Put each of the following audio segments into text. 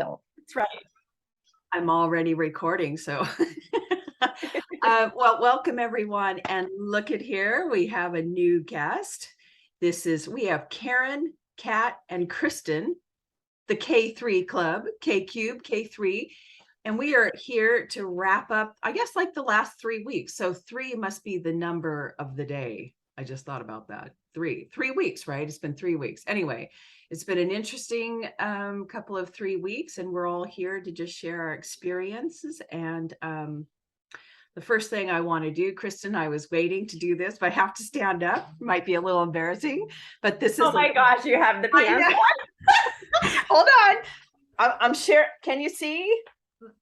So That's right. I'm already recording, so well, welcome everyone. And look at here, we have a new guest. We have Karen, Kat, and Kristen, the K3 Club, K Cube, K3. And we are here to wrap up, I guess, like the last 3 weeks. So 3 must be the number of the day. I just thought about that. 3 weeks, right? It's been 3 weeks. Anyway, it's been an interesting couple of 3 weeks, and we're all here to just share our experiences. And the first thing I want to do, Kristen, I was waiting to do this, but I have to stand up. Might be a little embarrassing, but this is. Oh my gosh, you have the pants on. Hold on. I'm sure. Can you see?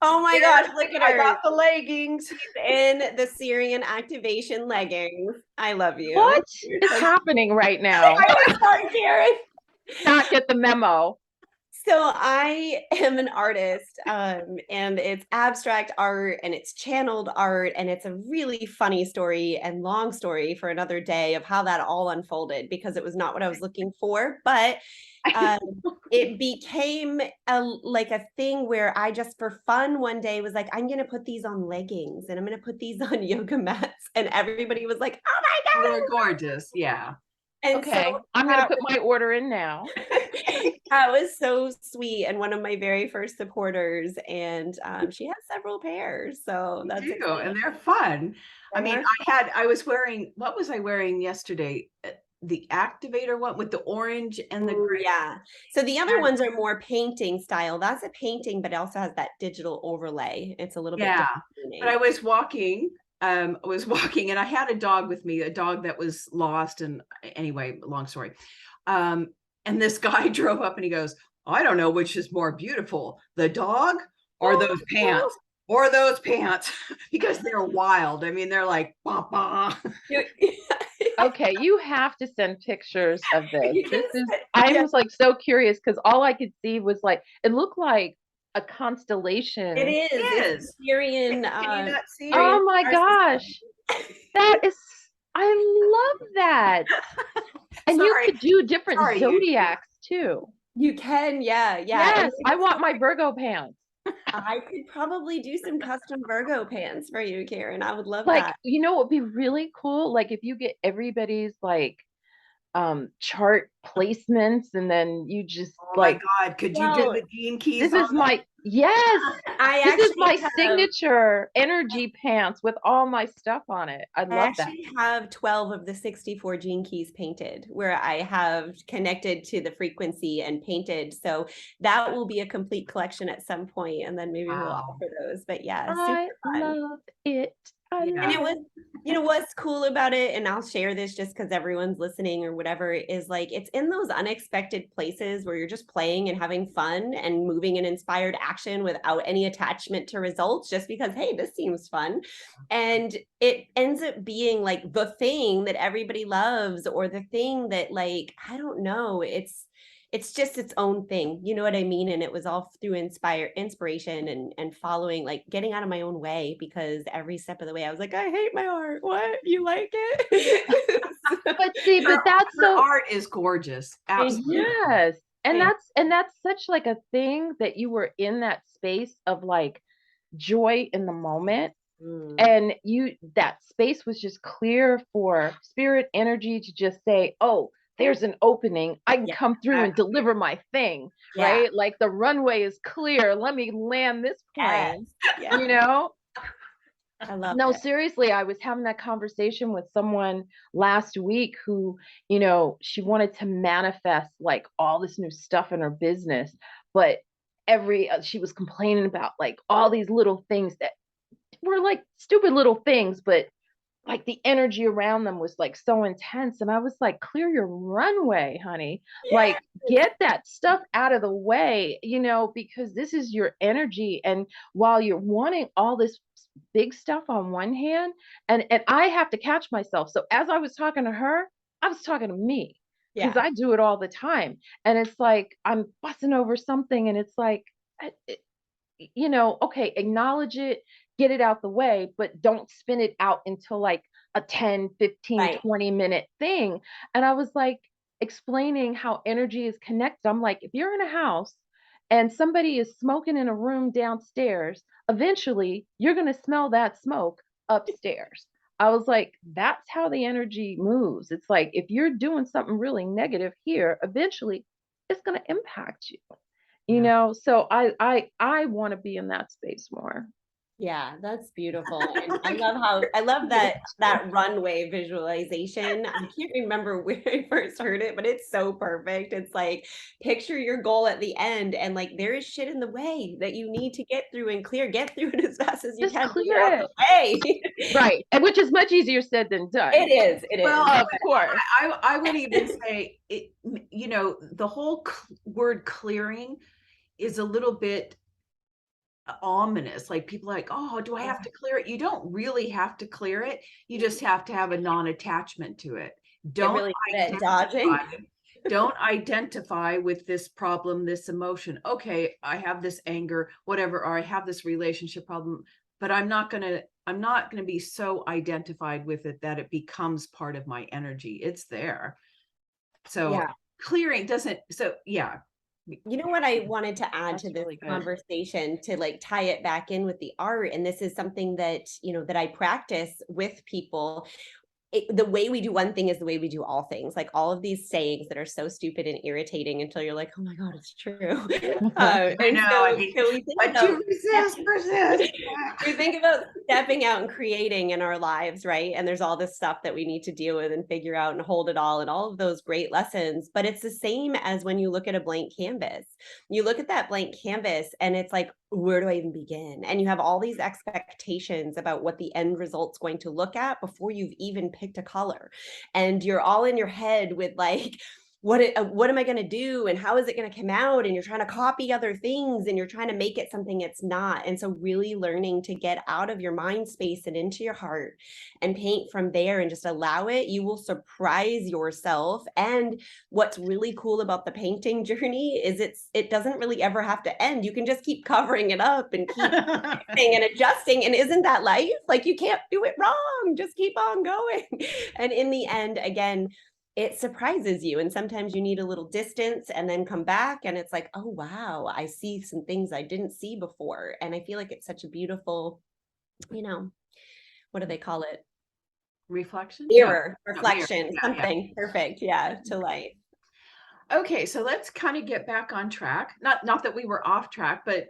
Oh my gosh, look at her. I got the leggings. In the Syrian activation leggings. I love you. what is happening right now? I'm sorry, Karen. Not get the memo. So I am an artist, and it's abstract art and it's channeled art, and it's a really funny story and long story for another day of how that all unfolded, because it was not what I was looking for, but it became a thing where I just for fun one day was like, I'm gonna put these on leggings and I'm gonna put these on yoga mats, and everybody was like, oh my God, They're gorgeous. Yeah. and Okay, so I'm gonna put my order in now. that was so sweet, and one of my very first supporters, and she has several pairs, so that's exciting. And they're fun. I And mean, they're I was wearing, what was I wearing yesterday? The activator one with the orange and the Ooh, gray. yeah. So the other And- ones are more painting style. That's a painting, but it also has that digital overlay. It's a little bit Yeah, different. but I was walking and I had a dog with me, a dog that was lost. And anyway, long story. And this guy drove up and he goes, I don't know which is more beautiful, the dog or those pants. Or those pants, because they're wild. I mean, they're like, bah, bah. Okay, you have to send pictures of this. Yes. I was like so curious because all I could see was like it looked like a constellation. It is. It's is. Syrian. Can you not see it? Oh my gosh. That is, I love that. And you Sorry. could do different Sorry, zodiacs too. You can, yeah. Yes, I want my Virgo pants. I could probably do some custom Virgo pants for you, Karen. I would love Like, that. you know what would be really cool? Like if you get everybody's like chart placements and then you just Oh my God, could you do the Gene Keys? this is my yes. This is my have, signature energy pants with all my stuff on it. I love that. I have 12 of the 64 gene keys painted, where I have connected to the frequency and painted. So that will be a complete collection at some point, and then maybe we'll offer those. But yeah, I super fun. love it. And it was, you know, what's cool about it, and I'll share this just because everyone's listening or whatever, is like it's in those unexpected places where you're just playing and having fun and moving in inspired action without any attachment to results, just because, hey, this seems fun. And it ends up being like the thing that everybody loves, or the thing that, like, I don't know, it's just its own thing, you know what I mean? And it was all through inspiration and following, like getting out of my own way, because every step of the way I was like, I hate my art. What? You like it? But see, but that's her art is gorgeous. Absolutely. Yes. And that's such like a thing that you were in that space of like joy in the moment. And that space was just clear for spirit energy to just say, oh, there's an opening. I can come through and deliver my thing, right? Like the runway is clear. Let me land this plane, you know? I love No, it. seriously, I was having that conversation with someone last week who, you know, she wanted to manifest like all this new stuff in her business, but she was complaining about like all these little things that were like stupid little things, but like the energy around them was like so intense. And I was like, clear your runway, honey. Like get that stuff out of the way, you know, because this is your energy. And while you're wanting all this big stuff on one hand, and I have to catch myself. So as I was talking to her, I was talking to me, because I do it all the time. And it's like I'm fussing over something, and it's like you know, okay, acknowledge it, get it out the way, but don't spin it out until like a 10, 15, 20-minute thing. And I was like explaining how energy is connected. I'm like, if you're in a house and somebody is smoking in a room downstairs, eventually you're going to smell that smoke upstairs. I was like, that's how the energy moves. It's like if you're doing something really negative here, eventually it's going to impact you. You Yeah. know, so I want to be in that space more. Yeah, that's beautiful. And I love that runway visualization. I can't remember where I first heard it, but it's so perfect. It's like picture your goal at the end and like there is shit in the way that you need to get through and clear. Get through it as fast as you Just can to get clear out it. the way. Right. And which is much easier said than done. It Well, is. Of course. I would even say it, you know, the whole word clearing is a little bit ominous. Like people are like, oh, do I have to clear it? You don't really have to clear it. You just have to have a non-attachment to it. Get Don't really good at identify, dodging. don't identify with this problem, this emotion. Okay, I have this anger, whatever, or I have this relationship problem, but I'm not gonna be so identified with it that it becomes part of my energy. It's there. So Yeah. clearing doesn't, so yeah. You know what I wanted to add That's to this really good. conversation to like tie it back in with the art, and this is something that, you know, that I practice with people. The way we do one thing is the way we do all things. Like all of these sayings that are so stupid and irritating until you're like, oh my God, it's true. I And know, so, I mean, so we think but about you resist. we think about stepping out and creating in our lives, right? And there's all this stuff that we need to deal with and figure out and hold it all and all of those great lessons. But it's the same as when you look at a blank canvas. You look at that blank canvas and it's like, where do I even begin? And you have all these expectations about what the end result's going to look at before you've even picked a color. And you're all in your head with like, what am I going to do and how is it going to come out, and you're trying to copy other things and you're trying to make it something it's not. And so really learning to get out of your mind space and into your heart and paint from there and just allow it, you will surprise yourself. And what's really cool about the painting journey is it doesn't really ever have to end. You can just keep covering it up and keep fixing and adjusting. And isn't that life? Like you can't do it wrong, just keep on going. And in the end, again, it surprises you. And sometimes you need a little distance and then come back and it's like, oh, wow, I see some things I didn't see before. And I feel like it's such a beautiful, you know, what do they call it? Reflection? Mirror, No, reflection, mirror. Yeah, something perfect. Yeah, to life. Okay, so let's kind of get back on track. Not that we were off track, but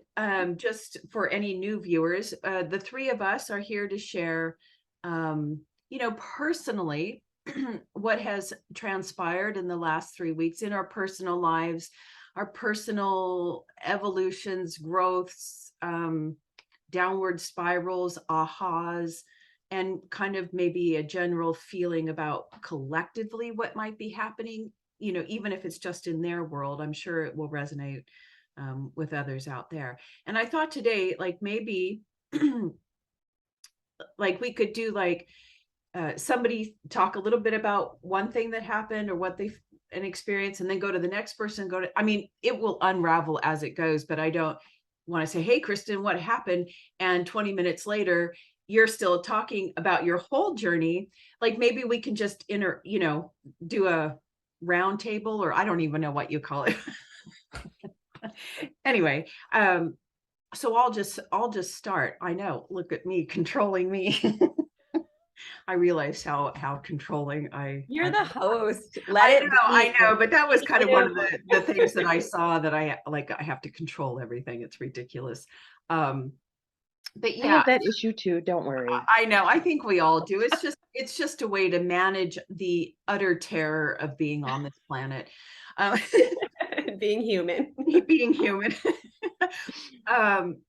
just for any new viewers, the three of us are here to share, you know, personally, what has transpired in the last 3 weeks in our personal lives, our personal evolutions, growths, downward spirals, ahas, and kind of maybe a general feeling about collectively what might be happening. You know, even if it's just in their world, I'm sure it will resonate with others out there. And I thought today, like maybe like we could do like somebody talk a little bit about one thing that happened or what they've an experience, and then go to the next person, I mean, it will unravel as it goes, but I don't want to say, hey, Kristen, what happened? And 20 minutes later, you're still talking about your whole journey. Like maybe we can just you know, do a round table, or I don't even know what you call it. Anyway, so I'll just start. I know, look at me controlling me. I realized how controlling You're the host. Let it be. I know, but that was kind of one of the things that I saw that I have to control everything. It's ridiculous. But I yeah, have that issue too. Don't worry. I know. I think we all do. It's just a way to manage the utter terror of being on this planet. Being human. Being human.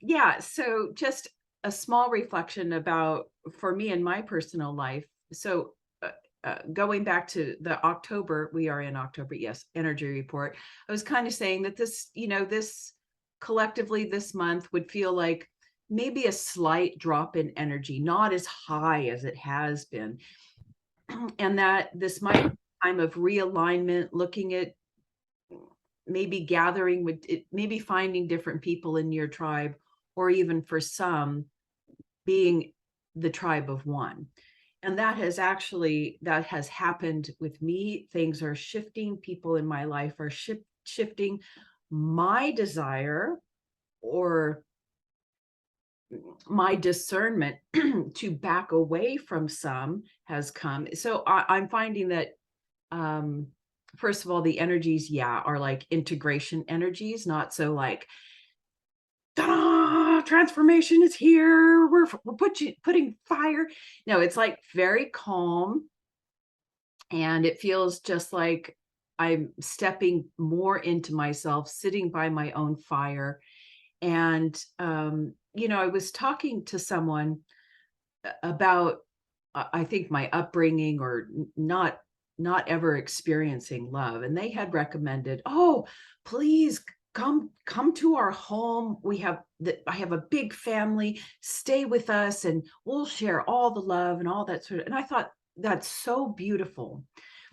Yeah, so just a small reflection about for me in my personal life. So going back to the October, we are in October, yes, energy report. I was kind of saying that this, you know, this collectively this month would feel like maybe a slight drop in energy, not as high as it has been. And that this might be a time of realignment, looking at maybe gathering with it, maybe finding different people in your tribe, or even for some being the tribe of one. And that has happened with me. Things are shifting. People in my life are shifting. my desire or my discernment to back away from some has come. So I'm finding that, first of all, the energies, are like integration energies, not so like, ta-da, transformation is here. We're putting fire. No, it's like very calm. And it feels just like I'm stepping more into myself, sitting by my own fire. And, I was talking to someone about, I think my upbringing or not ever experiencing love. And they had recommended, oh, please come to our home. I have a big family, stay with us and we'll share all the love and all that sort of, and I thought that's so beautiful.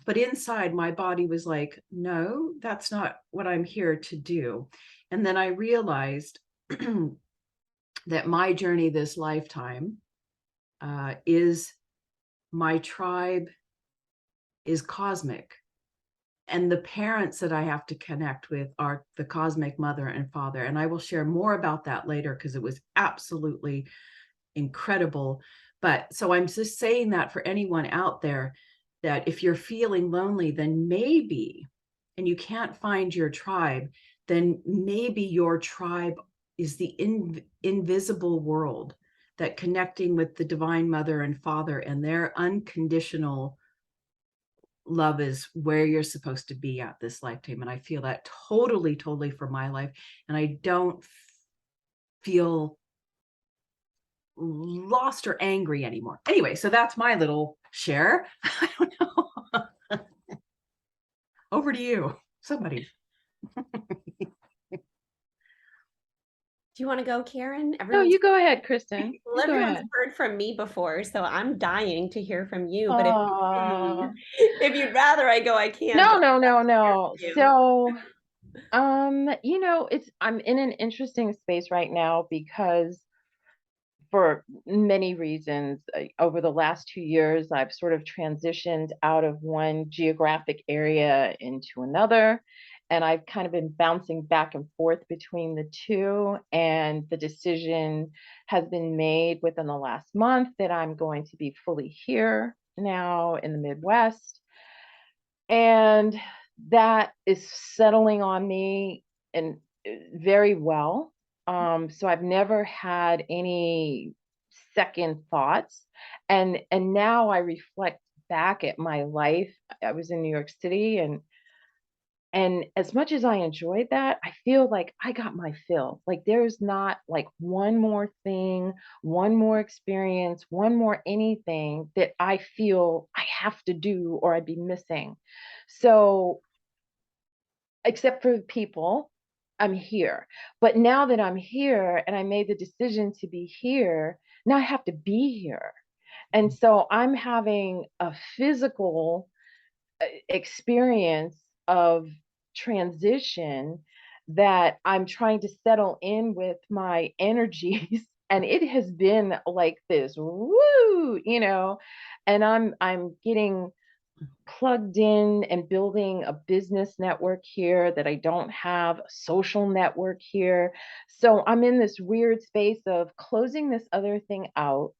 But inside my body was like, no, that's not what I'm here to do. And then I realized that my journey this lifetime is my tribe is cosmic. And the parents that I have to connect with are the cosmic mother and father. And I will share more about that later because it was absolutely incredible. But so I'm just saying that for anyone out there, that if you're feeling lonely, then maybe, and you can't find your tribe, then maybe your tribe is the invisible world, that connecting with the divine mother and father and their unconditional love is where you're supposed to be at this lifetime. And I feel that totally, totally for my life. And I don't feel lost or angry anymore. Anyway, so that's my little share. I don't know. Over to you, somebody. Do you want to go, Karen? No, you go ahead, Kristin. You go Everyone's ahead. heard from me before, so I'm dying to hear from you. But Aw. if you'd rather I go, I can. No, but no, I'd no, love to hear no. from you. So, I'm in an interesting space right now because for many reasons, over the last 2 years, I've sort of transitioned out of one geographic area into another. And I've kind of been bouncing back and forth between the two. And the decision has been made within the last month that I'm going to be fully here now in the Midwest. And that is settling on me and very well. So I've never had any second thoughts. And now I reflect back at my life. I was in New York City, and as much as I enjoyed that, I feel like I got my fill. Like there's not like one more thing, one more experience, one more anything that I feel I have to do or I'd be missing. So, except for the people, I'm here. But now that I'm here and I made the decision to be here, now I have to be here. And so I'm having a physical experience of transition that I'm trying to settle in with my energies. And it has been like this, woo, and I'm getting plugged in and building a business network here that I don't have, a social network here. So I'm in this weird space of closing this other thing out.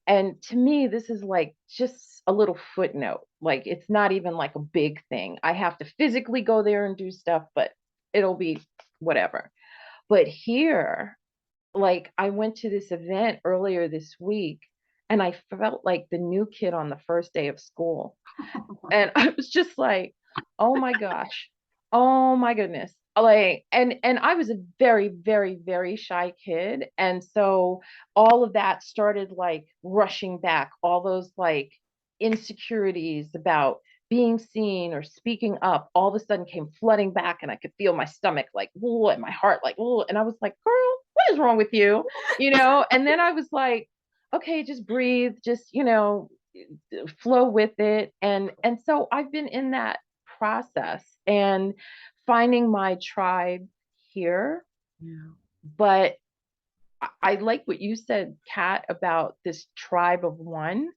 And to me, this is like just a little footnote. Like it's not even like a big thing. I have to physically go there and do stuff, but it'll be whatever. But here, like I went to this event earlier this week and I felt like the new kid on the first day of school. And I was just like, oh my gosh, oh my goodness. Like, and I was a very, very, very shy kid. And so all of that started like rushing back, all those like insecurities about being seen or speaking up all of a sudden came flooding back, and I could feel my stomach like, ooh, and my heart like, ooh. And I was like, girl, what is wrong with you? And then I was like, okay, just breathe, just, flow with it. And so I've been in that process and finding my tribe here. Yeah. But I like what you said, Kat, about this tribe of one,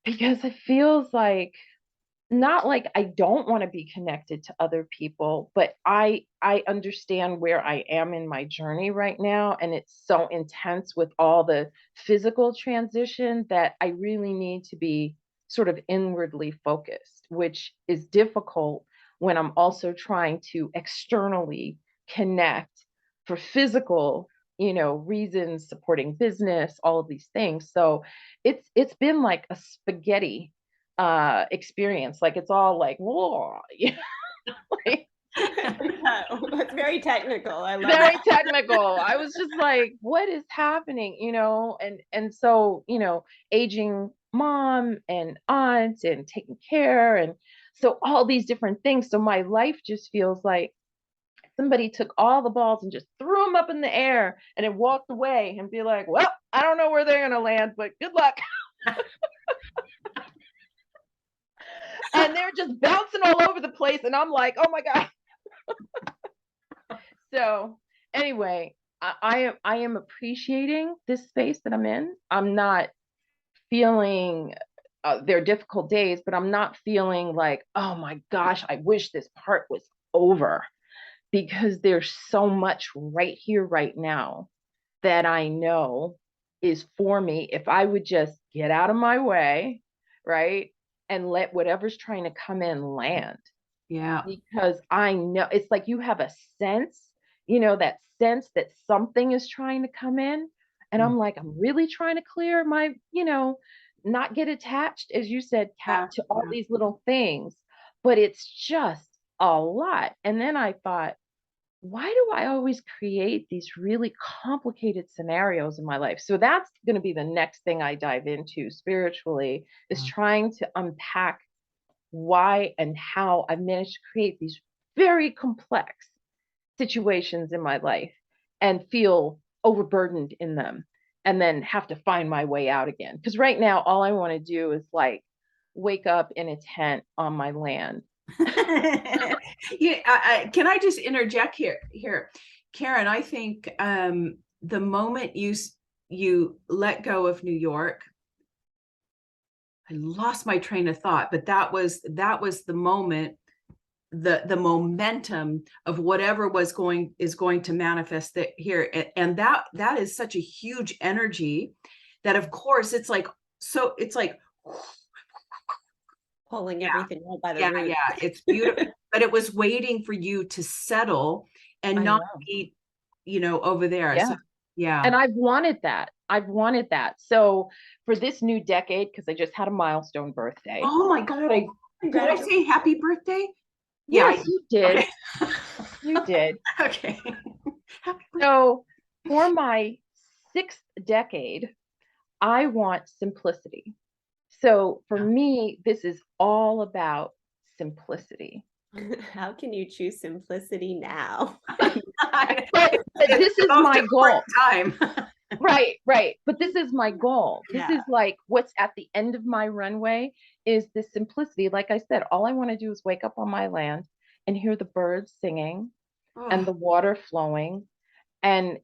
because it feels like not like I don't want to be connected to other people, but I understand where I am in my journey right now, and it's so intense with all the physical transition that I really need to be sort of inwardly focused, which is difficult when I'm also trying to externally connect for physical, reasons, supporting business, all of these things. So it's been like a spaghetti experience. Like it's all like, whoa, like, That's very technical. I love very it. technical. I was just like, what is happening? And so, aging mom and aunt and taking care, and so all these different things. So my life just feels like somebody took all the balls and just threw them up in the air and then walked away and be like, well, I don't know where they're gonna land, but good luck. And they're just bouncing all over the place, and I'm like, oh my God. So anyway, I am appreciating this space that I'm in. I'm not feeling there are difficult days, but I'm not feeling like, oh my gosh, I wish this part was over, because there's so much right here, right now, that I know is for me if I would just get out of my way, right? And let whatever's trying to come in land. Yeah. Because I know it's like you have a sense, that sense that something is trying to come in. And I'm like, I'm really trying to clear my, not get attached, as you said, Kat, Yeah. to all these little things. But it's just a lot. And then I thought, why do I always create these really complicated scenarios in my life? So that's going to be the next thing I dive into spiritually, is trying to unpack why and how I managed to create these very complex situations in my life and feel overburdened in them, and then have to find my way out again. Because right now, all I want to do is like wake up in a tent on my land. Yeah, can I just interject here, Karen? I think the moment you let go of New York, I lost my train of thought, but that was the moment, the momentum of whatever is going to manifest here, and that is such a huge energy that, of course, it's like, so it's like, Pulling yeah, everything out by the yeah, roots. it's beautiful. But it was waiting for you to settle and I not know. be, over there. Yeah. So yeah. And I've wanted that. I've wanted that. So for this new decade, because I just had a milestone birthday. Oh my God, did I say happy birthday? Yeah, Yes, you did. okay. You did. Okay. Happy birthday. So for my sixth decade, I want simplicity. So for me, this is all about simplicity. How can you choose simplicity now? But It's this the is most my goal. important time. Right, right. But this is my goal. This Yeah. is like what's at the end of my runway, is this simplicity. Like I said, all I want to do is wake up on my land and hear the birds singing and Oh, the water flowing, and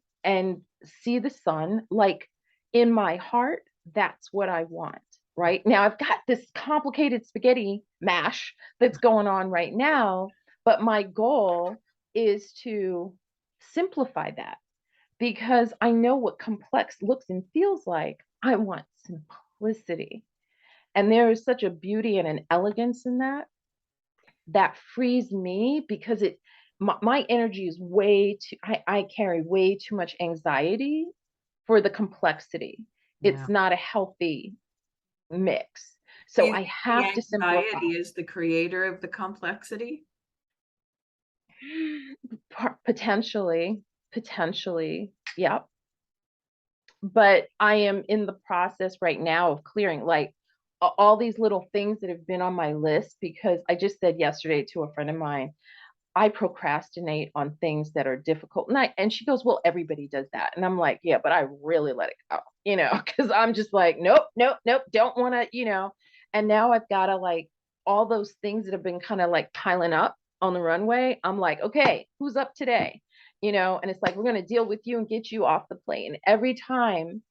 see the sun. Like in my heart, that's what I want. Right now, I've got this complicated spaghetti mash that's going on right now, but my goal is to simplify that, because I know what complex looks and feels like. I want simplicity. And there is such a beauty and an elegance in that frees me, because my energy is way too, I carry way too much anxiety for the complexity. yeah. It's not a healthy mix. Do So you I think the have to simplify. anxiety is the creator of the complexity? Potentially, potentially, yep. But I am in the process right now of clearing like all these little things that have been on my list, because I just said yesterday to a friend of mine, I procrastinate on things that are difficult. And she goes, well, everybody does that. And I'm like, yeah, but I really let it go, because I'm just like, nope, nope, nope, don't want to, and now I've got to like all those things that have been kind of like piling up on the runway. I'm like, okay, who's up today? And it's like, we're going to deal with you and get you off the plane. Every time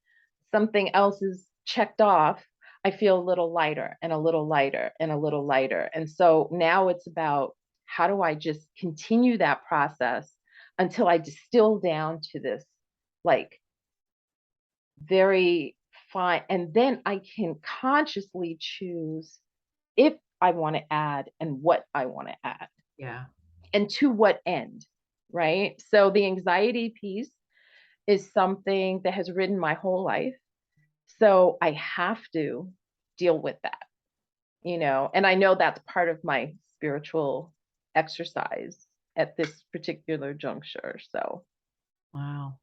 something else is checked off, I feel a little lighter and a little lighter and a little lighter. And so now it's about, how do I just continue that process until I distill down to this like very fine, and then I can consciously choose if I want to add and what I want to add Yeah. and to what end, right? So the anxiety piece is something that has ridden my whole life. So I have to deal with that, and I know that's part of my spiritual exercise at this particular juncture. So, Wow.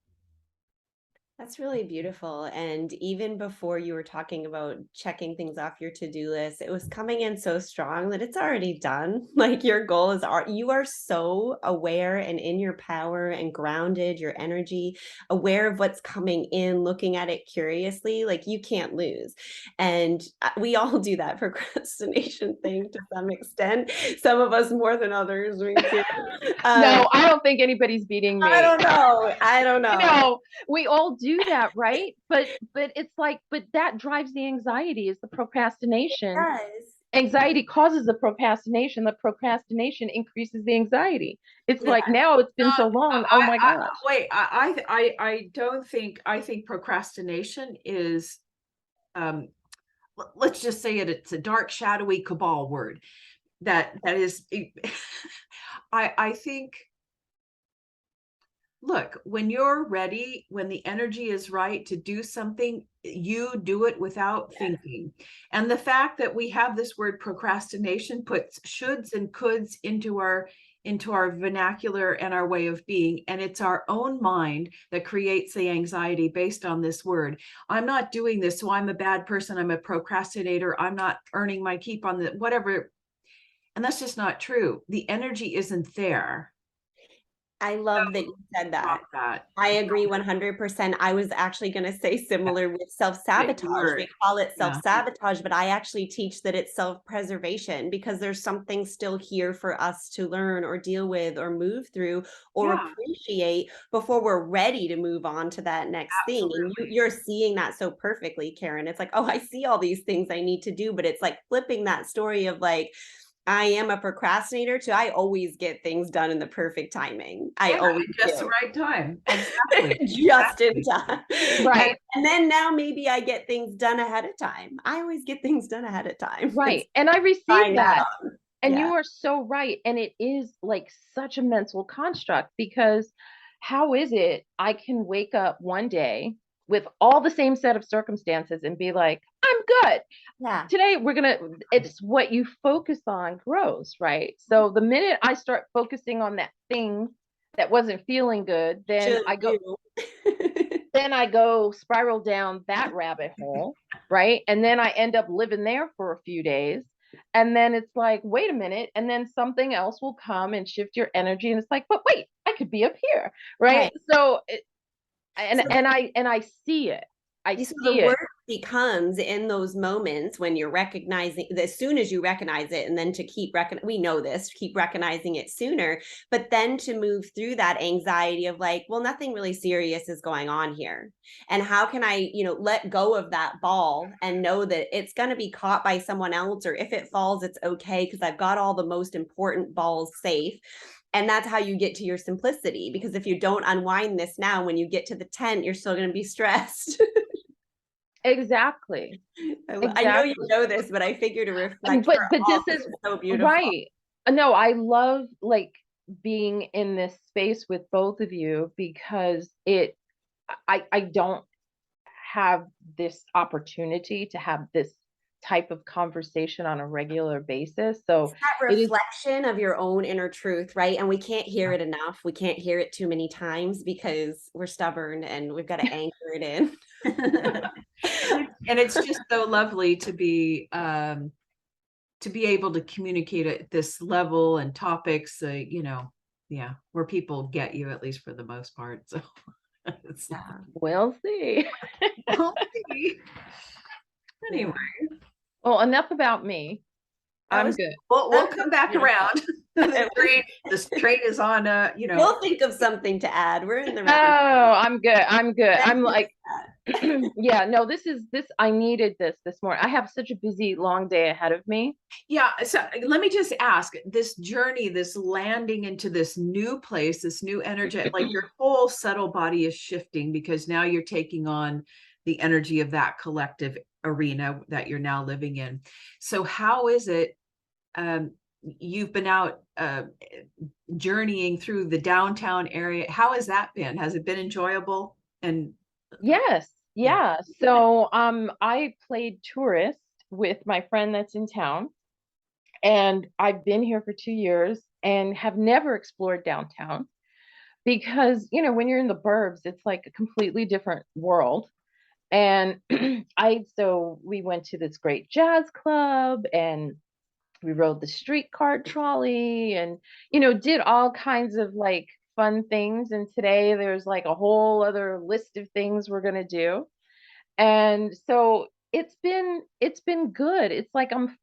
That's really beautiful. And even before you were talking about checking things off your to-do list, it was coming in so strong that it's already done. Like your goal is, you are so aware and in your power and grounded, your energy, aware of what's coming in, looking at it curiously, like you can't lose. And we all do that procrastination thing to some extent. Some of us more than others. Me too. no, I don't think anybody's beating me. I don't know. I don't know. We all do that, right? But it's like, but that drives the anxiety, is the procrastination. Yes. Anxiety causes the procrastination. The procrastination increases the anxiety. It's Yeah. like, now it's been so long. Oh my gosh. Wait, I don't think, I think procrastination is, let's just say it's a dark, shadowy cabal word that is, I think, look, when you're ready, when the energy is right to do something, you do it without thinking. And the fact that we have this word procrastination puts shoulds and coulds into our vernacular and our way of being. And it's our own mind that creates the anxiety based on this word. I'm not doing this, so I'm a bad person. I'm a procrastinator. I'm not earning my keep on the whatever. And that's just not true. The energy isn't there. I love that you said that. I agree 100%. I was actually going to say similar with self-sabotage. We call it self-sabotage, but I actually teach that it's self-preservation, because there's something still here for us to learn or deal with or move through or appreciate before we're ready to move on to that next thing. And you're seeing that so perfectly, Karen. It's like, oh, I see all these things I need to do, but it's like flipping that story of like, I am a procrastinator too. I always get things done in the perfect timing. I always just do. the right time. Exactly. Just in time. Right. And then now maybe I get things done ahead of time. I always get things done ahead of time. Right. And I receive that. And you are so right. And it is like such a mental construct, because how is it I can wake up one day with all the same set of circumstances and be like, I'm good. Yeah. Today it's what you focus on grows, right? So the minute I start focusing on that thing that wasn't feeling good, then I go spiral down that rabbit hole, right? And then I end up living there for a few days. And then it's like, wait a minute. And then something else will come and shift your energy. And it's like, but wait, I could be up here. Right. So, I see it. I see the it. work becomes in those moments when you're recognizing, as soon as you recognize it, and then to we know this, keep recognizing it sooner, but then to move through that anxiety of like, well, nothing really serious is going on here. And how can I, let go of that ball and know that it's going to be caught by someone else, or if it falls, it's okay, because I've got all the most important balls safe. And that's how you get to your simplicity, because if you don't unwind this now, when you get to the tent, you're still going to be stressed. Exactly. I know you know this, but I figured to reflect. But this is so beautiful. Right. No, I love like being in this space with both of you, because I don't have this opportunity to have this type of conversation on a regular basis. So it's that reflection of your own inner truth, right? And we can't hear it enough. We can't hear it too many times because we're stubborn and we've got to anchor it in. And it's just so lovely to be able to communicate at this level and topics, where people get you, at least for the most part. So we'll see. We'll see. Anyway. Well, enough about me. I'm good. We'll come back around. This train is on. We'll think of something to add. We're in the. Oh, I'm good. I'm like, Yeah, no, this I needed this morning. I have such a busy long day ahead of me. Yeah. So let me just ask, this journey, this landing into this new place, this new energy, like your whole subtle body is shifting because now you're taking on the energy of that collective arena that you're now living in. So how is it, you've been out journeying through the downtown area? How has that been? Has it been enjoyable? And Yes, yeah. yeah. So I played tourist with my friend that's in town, and I've been here for 2 years and have never explored downtown because, when you're in the burbs, it's like a completely different world. And so we went to this great jazz club and we rode the streetcar trolley and, did all kinds of like fun things. And today there's like a whole other list of things we're going to do. And so it's been good. It's like I'm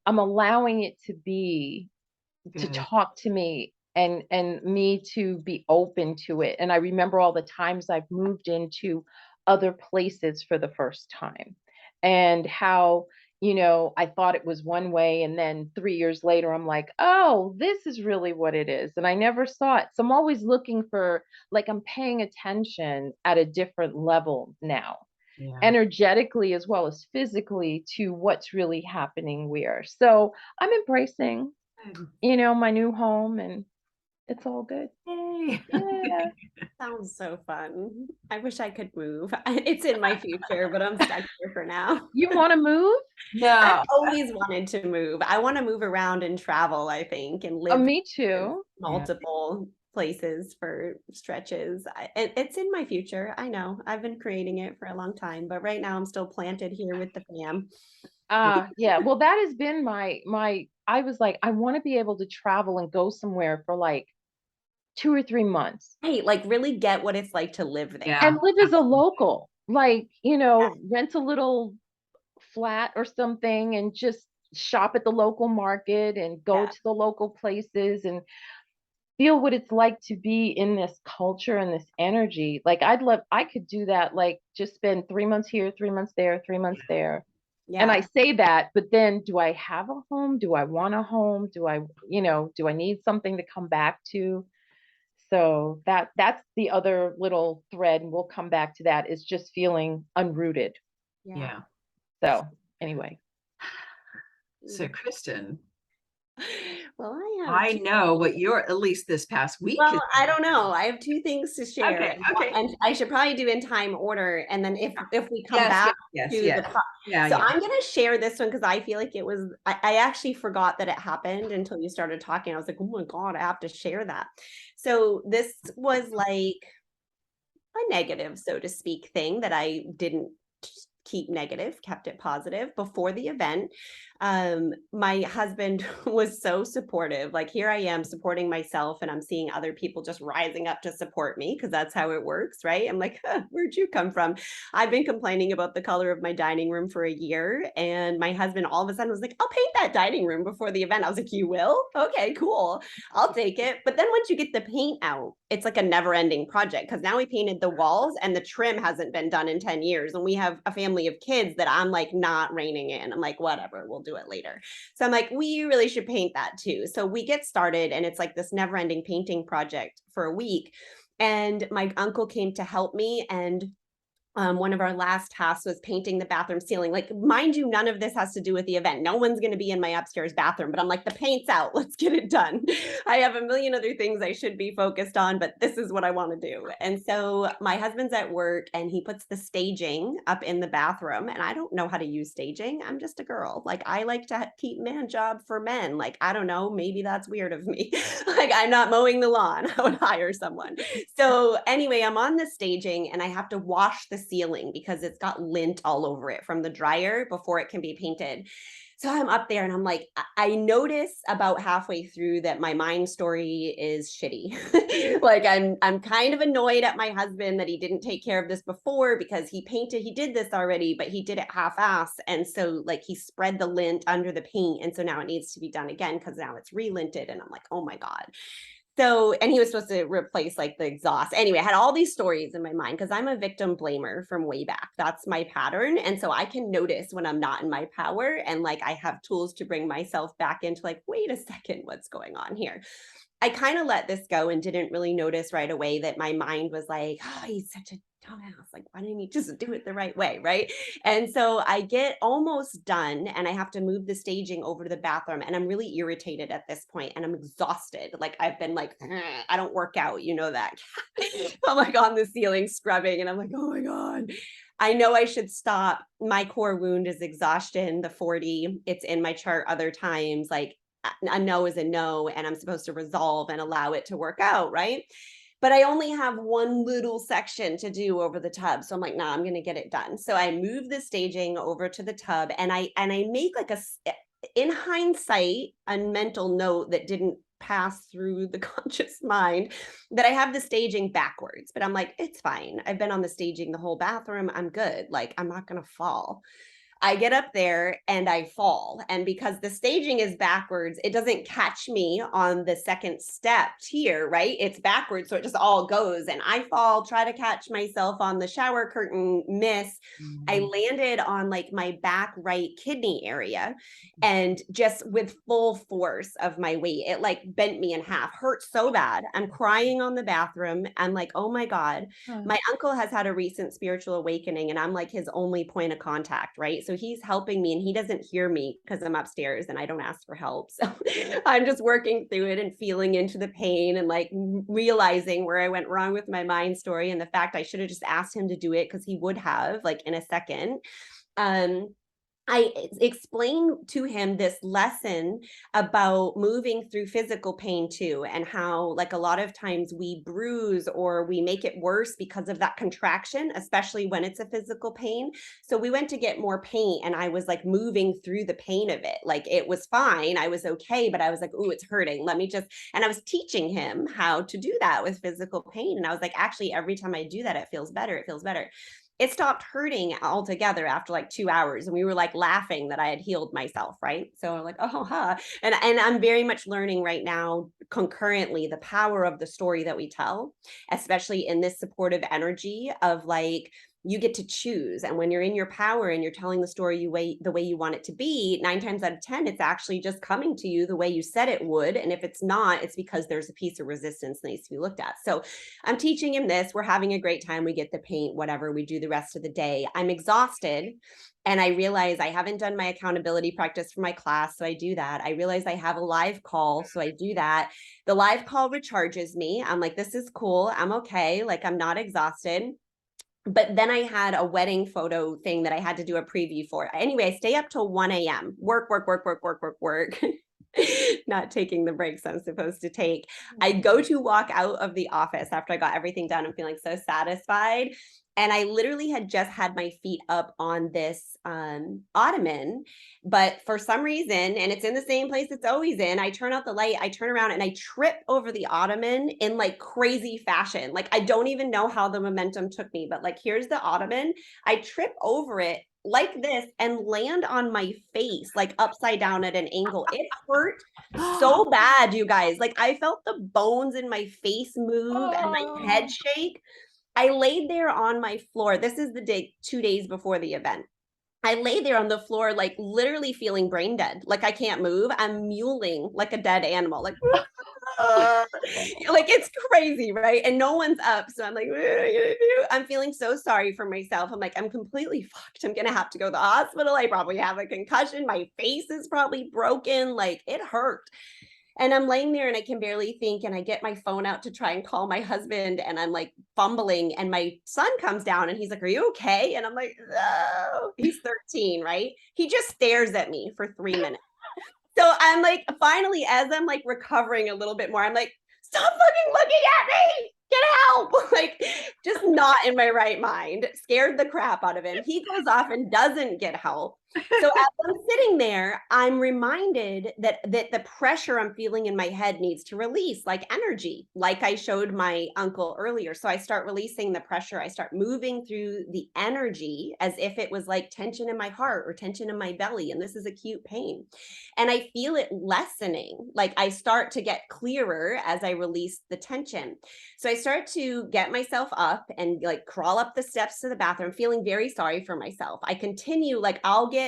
allowing it to be, to Good. talk to me and me to be open to it. And I remember all the times I've moved into other places for the first time and how, I thought it was one way. And then 3 years later, I'm like, oh, this is really what it is. And I never saw it. So I'm always looking for, like, I'm paying attention at a different level now, Yeah. energetically as well as physically, to what's really happening where. So I'm embracing, Good. my new home, and it's all good. Yay. Yeah. Sounds so fun. I wish I could move. It's in my future, but I'm stuck here for now. You want to move? I've No. always wanted to move. I want to move around and travel, I think, and live Me in too. Yeah. multiple places for stretches. It's in my future. I know. I've been creating it for a long time, but right now I'm still planted here with the fam. Yeah. Well, that has been my I was like, I want to be able to travel and go somewhere for like 2 or 3 months Hey, like really get what it's like to live there. Yeah. and live as a local. Like, rent a little flat or something and just shop at the local market and go Yeah. to the local places and feel what it's like to be in this culture and this energy. Like, I could do that, like just spend 3 months here, 3 months there, 3 months there. And I Yeah. say that, but then do I have a home? Do I want a home? Do I need something to come back to? So that's the other little thread, and we'll come back to that, is just feeling unrooted. Yeah. Yeah. So anyway. So Kristen, Well, I have I two. know what your, at least this past week Well, has I been. don't know. I have two things to share, Okay. Okay. and I should probably do in time order. And then if we come Yes. back Yes. Yes. to Yes. Yeah. so Yeah. I'm gonna share this one because I feel like it was. I actually forgot that it happened until you started talking. I was like, oh my god, I have to share that. So this was like a negative, so to speak, thing that I didn't keep negative, kept it positive before the event. My husband was so supportive. Like, here I am supporting myself, and I'm seeing other people just rising up to support me because that's how it works, right? I'm like, huh, where'd you come from? I've been complaining about the color of my dining room for a year, and my husband all of a sudden was like, I'll paint that dining room before the event. I was like, you will? Okay, cool. I'll take it. But then once you get the paint out, it's like a never ending project because now we painted the walls and the trim hasn't been done in 10 years. And we have a family of kids that I'm like not reining in. I'm like, whatever, we'll do it later. So I'm like, we really should paint that too. So we get started and it's like this never ending painting project for a week. And my uncle came to help me, and one of our last tasks was painting the bathroom ceiling. Like, mind you, none of this has to do with the event. No one's going to be in my upstairs bathroom, but I'm like, the paint's out. Let's get it done. I have a million other things I should be focused on, but this is what I want to do. And so my husband's at work and he puts the staging up in the bathroom. And I don't know how to use staging. I'm just a girl. Like, I like to keep man job for men. Like, I don't know. Maybe that's weird of me. Like, I'm not mowing the lawn. I would hire someone. So anyway, I'm on the staging and I have to wash the ceiling because it's got lint all over it from the dryer before it can be painted. So I'm up there and I'm like, I notice about halfway through that my mind story is shitty. Like, I'm kind of annoyed at my husband that he didn't take care of this before because he did this already, but he did it half-ass. And so like he spread the lint under the paint. And so now it needs to be done again because now it's relinted. And I'm like, oh my God. So, and he was supposed to replace like the exhaust. Anyway, I had all these stories in my mind because I'm a victim blamer from way back. That's my pattern. And so I can notice when I'm not in my power, and like I have tools to bring myself back into like, wait a second, what's going on here? I kind of let this go and didn't really notice right away that my mind was like, oh, he's such a dumbass. Like, why didn't he just do it the right way? Right. And so I get almost done and I have to move the staging over to the bathroom. And I'm really irritated at this point and I'm exhausted. Like, I've been like, I don't work out. You know that. I'm like on the ceiling scrubbing and I'm like, oh my God. I know I should stop. My core wound is exhaustion, the 40. It's in my chart other times. Like, a no is a no, and I'm supposed to resolve and allow it to work out, right? But I only have one little section to do over the tub. So I'm like, nah, I'm going to get it done. So I move the staging over to the tub and I make like in hindsight, a mental note that didn't pass through the conscious mind that I have the staging backwards, but I'm like, it's fine. I've been on the staging the whole bathroom. I'm good. Like, I'm not going to fall. I get up there and I fall. And because the staging is backwards, it doesn't catch me on the second step here, right? It's backwards. So it just all goes. And I fall, try to catch myself on the shower curtain, miss. I landed on like my back right kidney area and just with full force of my weight, it like bent me in half, hurt so bad. I'm crying on the bathroom. I'm like, oh my God, my uncle has had a recent spiritual awakening and I'm like his only point of contact, right? So he's helping me and he doesn't hear me because I'm upstairs and I don't ask for help. So I'm just working through it and feeling into the pain and like realizing where I went wrong with my mind story and the fact I should have just asked him to do it because he would have like in a second. I explained to him this lesson about moving through physical pain too, and how like a lot of times we bruise or we make it worse because of that contraction, especially when it's a physical pain. So we went to get more paint and I was like moving through the pain of it. Like it was fine. I was okay, but I was like, oh, it's hurting. Let me just, and I was teaching him how to do that with physical pain. And I was like, actually, every time I do that, it feels better. It feels better. It stopped hurting altogether after like 2 hours. And we were like laughing that I had healed myself. Right. So I'm like, oh, huh. And I'm very much learning right now concurrently the power of the story that we tell, especially in this supportive energy of like, you get to choose. And when you're in your power and you're telling the story the way you want it to be, 9 times out of 10, it's actually just coming to you the way you said it would. And if it's not, it's because there's a piece of resistance that needs to be looked at. So I'm teaching him this. We're having a great time. We get the paint, whatever. We do the rest of the day. I'm exhausted. And I realize I haven't done my accountability practice for my class. So I do that. I realize I have a live call. So I do that. The live call recharges me. I'm like, this is cool. I'm okay. Like, I'm not exhausted. But then I had a wedding photo thing that I had to do a preview for. Anyway, I stay up till 1 a.m. Work. Not taking the breaks I'm supposed to take. I go to walk out of the office after I got everything done. I'm feeling so satisfied. And I literally had just had my feet up on this ottoman, but for some reason, and it's in the same place it's always in, I turn out the light, I turn around and I trip over the ottoman in like crazy fashion. Like, I don't even know how the momentum took me, but like, here's the ottoman. I trip over it like this and land on my face, like upside down at an angle. It hurt so bad, you guys. Like, I felt the bones in my face move and my head shake. I laid there on my floor. This is the day, 2 days before the event. I lay there on the floor, like literally feeling brain dead. Like, I can't move. I'm mewling like a dead animal. Like, like it's crazy, right? And no one's up. So I'm like, what are you gonna do? I'm feeling so sorry for myself. I'm like, I'm completely fucked. I'm gonna have to go to the hospital. I probably have a concussion. My face is probably broken. Like, it hurt. And I'm laying there and I can barely think. And I get my phone out to try and call my husband. And I'm like fumbling. And my son comes down and he's like, are you okay? And I'm like, no. He's 13, right? He just stares at me for 3 minutes. So I'm like, finally, as I'm like recovering a little bit more, I'm like, stop fucking looking at me. Get help. Like, just not in my right mind, scared the crap out of him. He goes off and doesn't get help. So as I'm sitting there, I'm reminded that the pressure I'm feeling in my head needs to release, like energy, like I showed my uncle earlier. So I start releasing the pressure. I start moving through the energy as if it was like tension in my heart or tension in my belly. And this is acute pain. And I feel it lessening. Like I start to get clearer as I release the tension. So I start to get myself up and like crawl up the steps to the bathroom, feeling very sorry for myself. I continue, like I'll get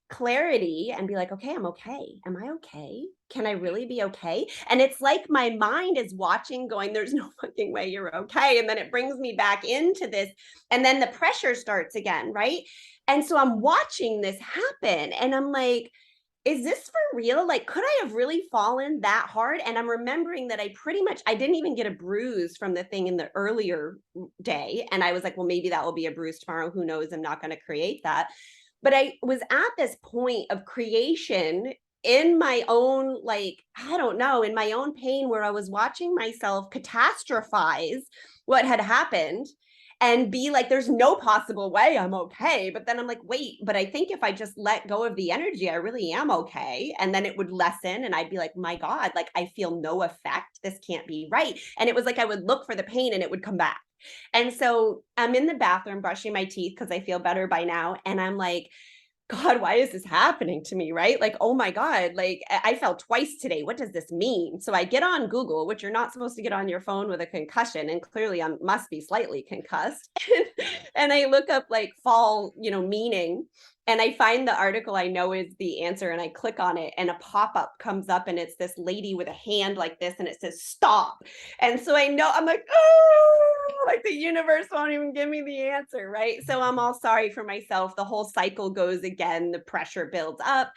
clarity and be like, okay, I'm okay. Am I okay? Can I really be okay? And it's like my mind is watching, going, there's no fucking way you're okay. And then it brings me back into this. And then the pressure starts again, right? And so I'm watching this happen and I'm like, is this for real? Like, could I have really fallen that hard? And I'm remembering that I didn't even get a bruise from the thing in the earlier day. And I was like, well, maybe that will be a bruise tomorrow. Who knows? I'm not going to create that. But I was at this point of creation in my own, like, I don't know, in my own pain where I was watching myself catastrophize what had happened and be like, there's no possible way I'm okay. But then I'm like, wait, but I think if I just let go of the energy, I really am okay. And then it would lessen and I'd be like, my God, like I feel no effect. This can't be right. And it was like I would look for the pain and it would come back. And so I'm in the bathroom brushing my teeth because I feel better by now. And I'm like, God, why is this happening to me? Right? Like, oh my God, like I fell twice today. What does this mean? So I get on Google, which you're not supposed to get on your phone with a concussion. And clearly I must be slightly concussed. And I look up like fall, meaning. And I find the article I know is the answer and I click on it and a pop-up comes up and it's this lady with a hand like this and it says stop. And so I know, I'm like, oh, like the universe won't even give me the answer, right? So I'm all sorry for myself. The whole cycle goes again. The pressure builds up.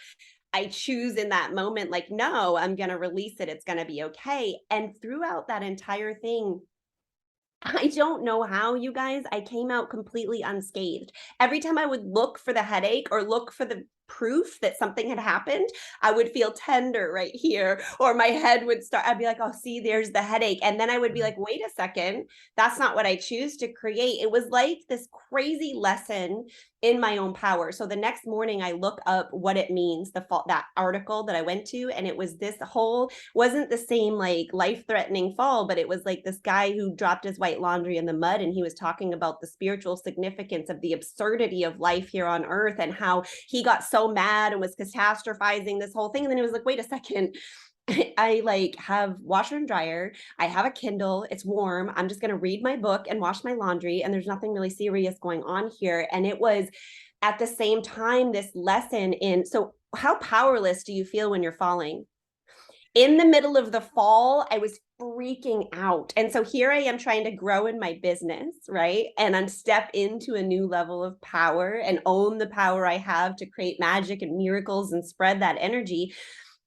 I choose in that moment, like, no, I'm going to release it. It's going to be okay. And throughout that entire thing, I don't know how, you guys, I came out completely unscathed. Every time I would look for the headache or look for the proof that something had happened, I would feel tender right here, or my head would start, I'd be like, oh, see, there's the headache. And then I would be like, wait a second, that's not what I choose to create. It was like this crazy lesson in my own power. So the next morning I look up what it means, that article that I went to, and it was this whole, wasn't the same like life-threatening fall, but it was like this guy who dropped his white laundry in the mud and he was talking about the spiritual significance of the absurdity of life here on earth and how he got so mad and was catastrophizing this whole thing. And then it was like, wait a second, I like have washer and dryer. I have a Kindle. It's warm. I'm just going to read my book and wash my laundry. And there's nothing really serious going on here. And it was at the same time, this lesson in, so how powerless do you feel when you're falling? In the middle of the fall, I was freaking out. And so here I am trying to grow in my business, right? And step into a new level of power and own the power I have to create magic and miracles and spread that energy.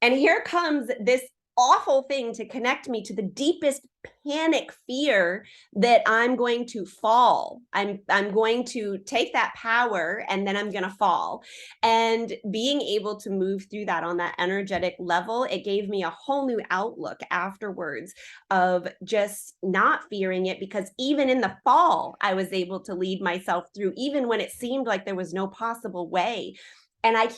And here comes this awful thing to connect me to the deepest panic fear that I'm going to fall. I'm going to take that power and then I'm going to fall. And being able to move through that on that energetic level, it gave me a whole new outlook afterwards of just not fearing it, because even in the fall, I was able to lead myself through, even when it seemed like there was no possible way. And I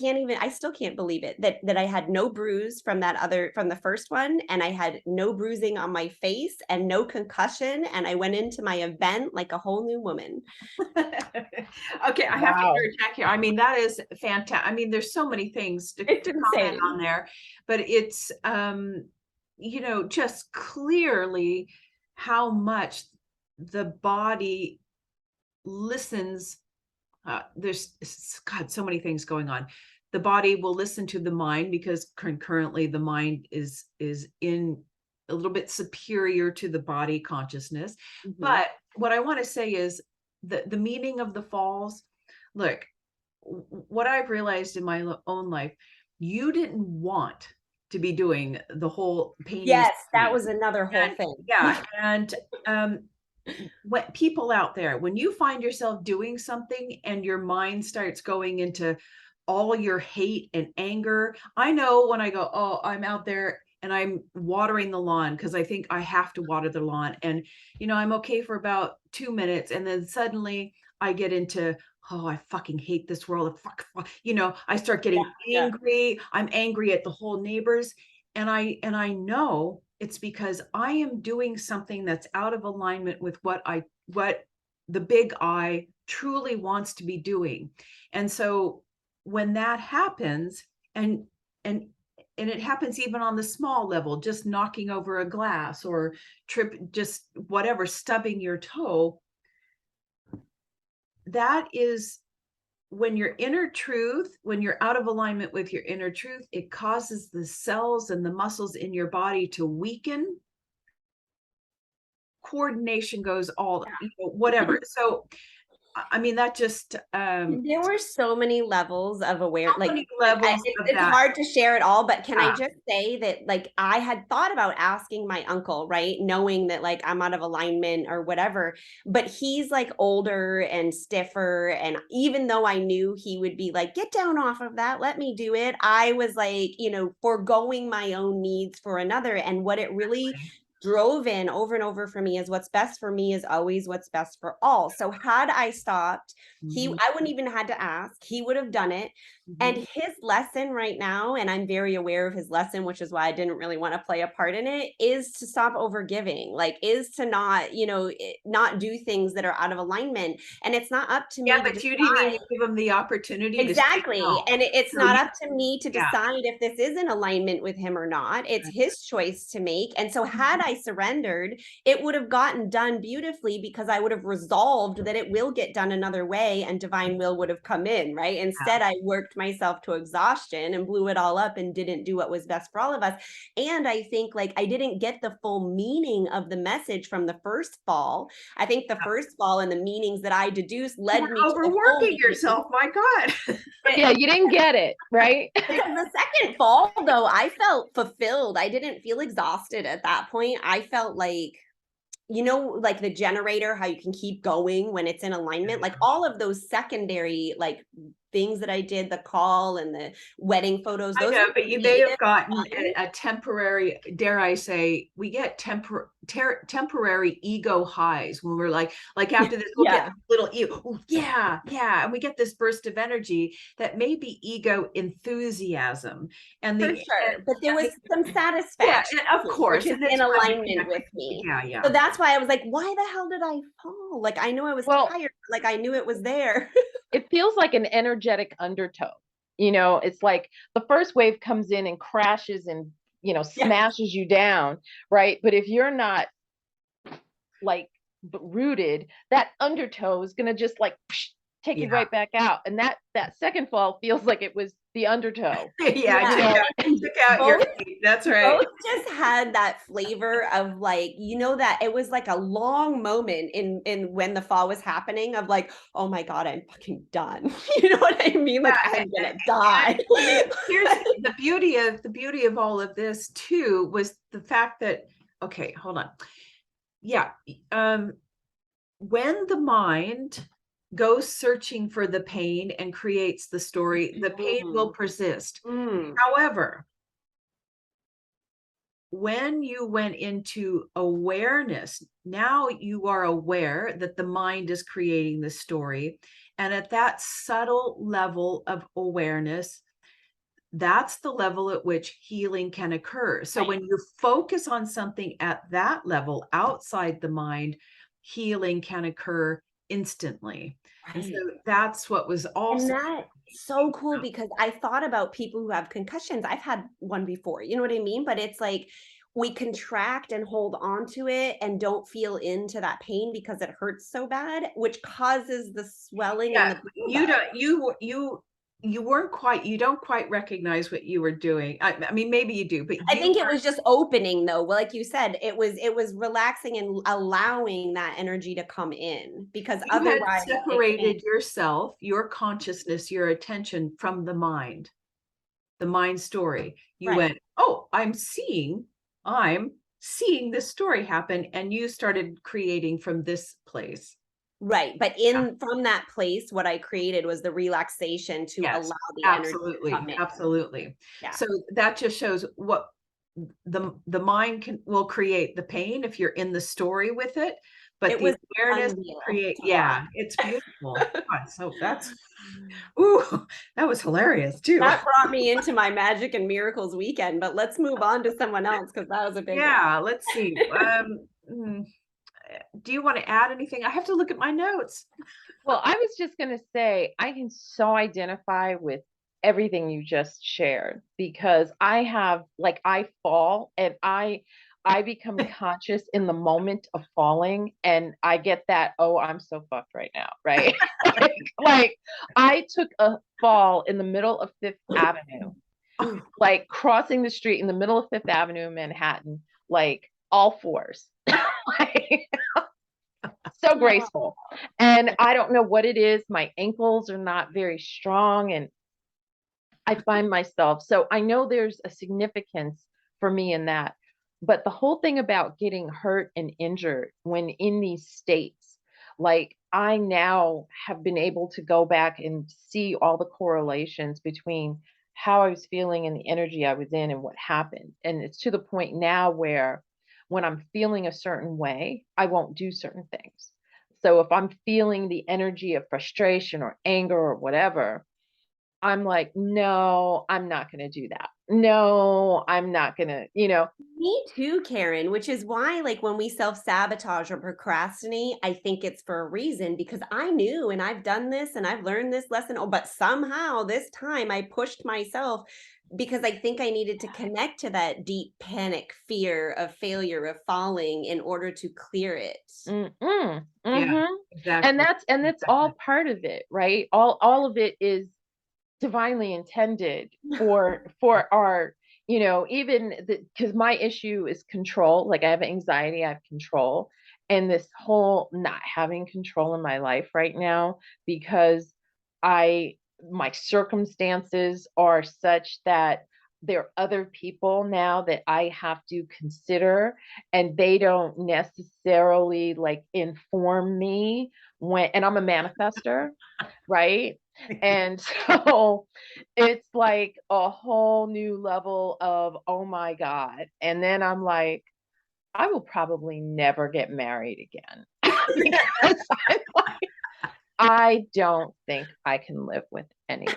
still can't believe it that I had no bruise from the first one. And I had no bruising on my face and no concussion. And I went into my event like a whole new woman. Okay. I have to interject here. I mean, that is fantastic. I mean, there's so many things to comment on there, but it's, just clearly how much the body listens. There's so many things going on. The body will listen to the mind because concurrently the mind is in a little bit superior to the body consciousness. Mm-hmm. But what I want to say is the meaning of the falls. Look, what I've realized in my own life, you didn't want to be doing the whole pain. Yes, that was another whole thing. Yeah. And what people out there, when you find yourself doing something and your mind starts going into all your hate and anger, I know when I go, oh, I'm out there and I'm watering the lawn because I think I have to water the lawn. And, I'm okay for about 2 minutes. And then suddenly I get into, oh, I fucking hate this world. Fuck. I start getting angry. I'm angry at the whole neighbors. And I know it's because I am doing something that's out of alignment with what the big I truly wants to be doing. And so when that happens, and it happens even on the small level, just knocking over a glass or just whatever, stubbing your toe, that is when your inner truth, when you're out of alignment with your inner truth, it causes the cells and the muscles in your body to weaken. Coordination goes all, whatever. So I mean, that just there were so many levels of aware, so many levels of it's that. hard to share it all, but can I just say that, like, I had thought about asking my uncle, right, knowing that, like, I'm out of alignment or whatever, but he's like older and stiffer, and even though I knew he would be like, get down off of that, let me do it, I was like, foregoing my own needs for another. And what it really drove in over and over for me is, what's best for me is always what's best for all. So had I stopped, I wouldn't even had to ask, he would have done it. And his lesson right now, and I'm very aware of his lesson, which is why I didn't really want to play a part in it, is to stop overgiving, is to not, not do things that are out of alignment. And it's not up to me Yeah, but you didn't even give him the opportunity exactly. to say no. And it's So not up to me to decide if this is in alignment with him or not. It's his choice to make. And so had I surrendered, it would have gotten done beautifully, because I would have resolved that it will get done another way and divine will would have come in, right? Instead, I worked myself to exhaustion and blew it all up and didn't do what was best for all of us. And I think, like, I didn't get the full meaning of the message from the first fall. I think the first fall and the meanings that I deduced led me to overworking yourself. My God. Yeah, you didn't get it, right? Because the second fall, though, I felt fulfilled. I didn't feel exhausted at that point. I felt like, like the generator, how you can keep going when it's in alignment, like all of those secondary, like, things that I did, the call and the wedding photos. I know, but you may have gotten a temporary, dare I say, we get temporary ego highs when we're like after this, we'll get a little ego. Oh, yeah. And we get this burst of energy that may be ego enthusiasm. And for sure, but there was some satisfaction, of course, which is in alignment with me. Yeah. So that's why I was like, why the hell did I fall? Like, I know I was tired, like I knew it was there. It feels like an energetic undertow. It's like the first wave comes in and crashes and, smashes you down, right? But if you're not like rooted, that undertow is going to just like take you right back out. And that second fall feels like it was the undertow. Took out your feet. That's right. Both just had that flavor of, like, that it was like a long moment in when the fall was happening of like, oh my God, I'm fucking done. You know what I mean? Like, I'm gonna die. Here's the beauty of all of this too, was the fact that, okay, hold on. Yeah. When the mind goes searching for the pain and creates the story, the pain will persist. However, when you went into awareness, now you are aware that the mind is creating the story. And at that subtle level of awareness, that's the level at which healing can occur. So when you focus on something at that level outside the mind, healing can occur instantly. And so that's what was also, and that's so cool, because I thought about people who have concussions. I've had one before, you know what I mean? But it's like, we contract and hold on to it and don't feel into that pain because it hurts so bad, which causes the swelling. And the you don't quite recognize what you were doing. I mean, maybe you do, but I think it was just opening, though. Well, like you said, it was relaxing and allowing that energy to come in, because otherwise you separated yourself, your consciousness, your attention from the mind story. You went, oh, I'm seeing this story happen, and you started creating from this place. Right. But from that place, what I created was the relaxation to allow the energy to come in. Absolutely. Yeah. So that just shows the mind will create the pain if you're in the story with it, but It the was awareness unreal create, to yeah, watch. it's beautiful. God, so that's, ooh, that was hilarious too. That brought me into my magic and miracles weekend, but let's move on to someone else because that was a big one. Yeah, let's see. Do you want to add anything? I have to look at my notes. Well, I was just going to say, I can so identify with everything you just shared because I have, like, I fall and I become conscious in the moment of falling and I get that, oh, I'm so fucked right now, right? like I took a fall in the middle of Fifth Avenue, like crossing the street in the middle of Fifth Avenue in Manhattan, like all fours. Like, so graceful. And I don't know what it is. My ankles are not very strong. And I find myself, so I know there's a significance for me in that. But the whole thing about getting hurt and injured when in these states, like I now have been able to go back and see all the correlations between how I was feeling and the energy I was in and what happened. And it's to the point now where when I'm feeling a certain way, I won't do certain things. So if I'm feeling the energy of frustration or anger or whatever, I'm like, no, I'm not going to do that. No, I'm not going to, Me too, Karen, which is why, like, when we self-sabotage or procrastinate, I think it's for a reason because I knew and I've done this and I've learned this lesson. Oh, but somehow this time I pushed myself because I think I needed to connect to that deep panic, fear of failure, of falling in order to clear it. mm-mm, Yeah, hmm exactly. and that's all part of it, right? All of it is divinely intended for our, even because my issue is control. Like I have anxiety, I have control, and this whole not having control in my life right now because I my circumstances are such that there are other people now that I have to consider, and they don't necessarily like inform me when, and I'm a manifester, right? And so it's like a whole new level of, oh my God. And then I'm like, I will probably never get married again because I'm like, I don't think I can live with anyone.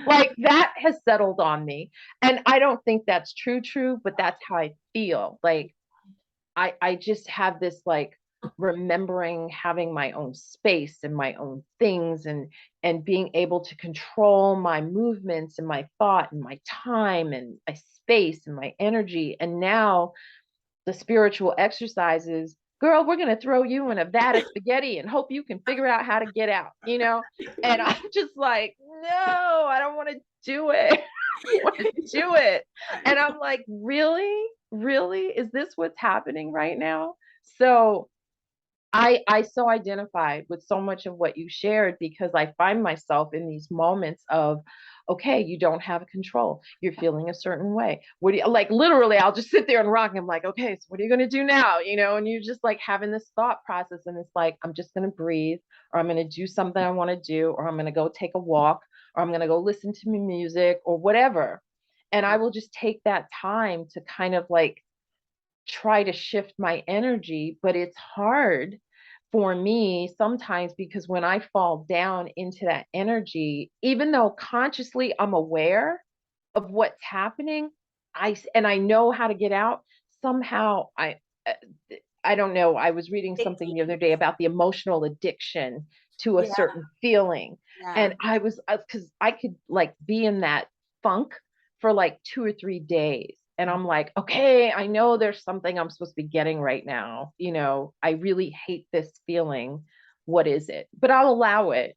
Like that has settled on me. And I don't think that's true, but that's how I feel. Like I just have this like remembering having my own space and my own things and being able to control my movements and my thought and my time and my space and my energy. And now the spiritual exercises, girl, we're going to throw you in a vat of spaghetti and hope you can figure out how to get out. And I'm just like, no, I don't want to do it. Want to do it. And I'm like, really? Really? Is this what's happening right now? So I so identified with so much of what you shared because I find myself in these moments of, okay, you don't have control. You're feeling a certain way. What do you like? Literally, I'll just sit there and rock. I'm like, okay, so what are you going to do now? And you're just like having this thought process, and it's like, I'm just going to breathe, or I'm going to do something I want to do, or I'm going to go take a walk, or I'm going to go listen to music, or whatever. And I will just take that time to kind of like try to shift my energy, but it's hard for me sometimes because when I fall down into that energy, even though consciously I'm aware of what's happening, I know how to get out, somehow uh, I don't know. I was reading something the other day about the emotional addiction to a Yeah, certain feeling. yeah. And I was, because I could like be in that funk for like 2 or 3 days. And I'm like, okay, I know there's something I'm supposed to be getting right now. I really hate this feeling. What is it? But I'll allow it.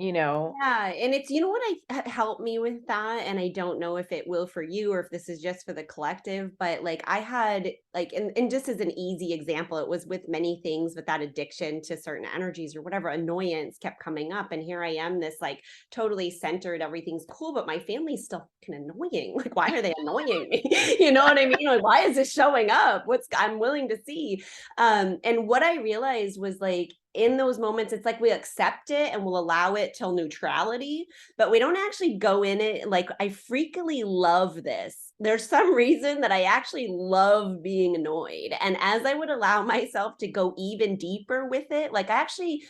Yeah, and it's what helped me with that, and I don't know if it will for you or if this is just for the collective, but like I had like and just as an easy example, it was with many things, but that addiction to certain energies or whatever annoyance kept coming up, and here I am, this like totally centered, everything's cool, but my family's still fucking annoying. Like, why are they annoying me? You know what I mean? Like, why is this showing up? I'm willing to see. And what I realized was like in those moments, it's like we accept it and we'll allow it till neutrality, but we don't actually go in it. Like, I freakily love this. There's some reason that I actually love being annoyed. And as I would allow myself to go even deeper with it, like, I actually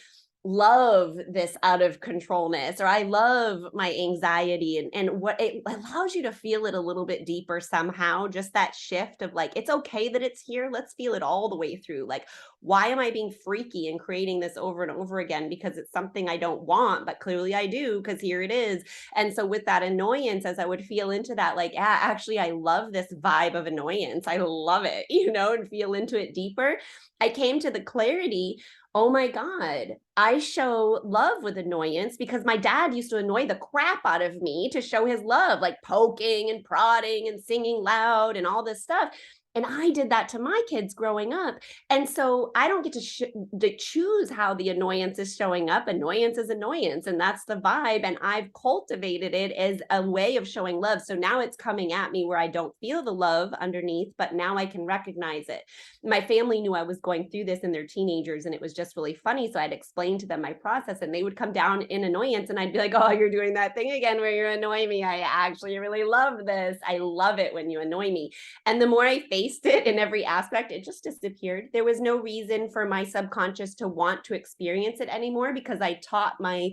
love this out of controlness, or I love my anxiety, and what it allows you to feel it a little bit deeper somehow, just that shift of like, it's okay that it's here, let's feel it all the way through. Like, why am I being freaky and creating this over and over again? Because it's something I don't want, but clearly I do, because here it is. And so with that annoyance, as I would feel into that, like, yeah, actually I love this vibe of annoyance, I love it, and feel into it deeper, I came to the clarity, oh my God, I show love with annoyance because my dad used to annoy the crap out of me to show his love, like poking and prodding and singing loud and all this stuff. And I did that to my kids growing up. And so I don't get to choose how the annoyance is showing up. Annoyance is annoyance, and that's the vibe. And I've cultivated it as a way of showing love. So now it's coming at me where I don't feel the love underneath, but now I can recognize it. My family knew I was going through this and they're teenagers, and it was just really funny. So I'd explain to them my process, and they would come down in annoyance, and I'd be like, oh, you're doing that thing again where you're annoying me. I actually really love this. I love it when you annoy me. And the more I faced it in every aspect, it just disappeared. There was no reason for my subconscious to want to experience it anymore, because I taught my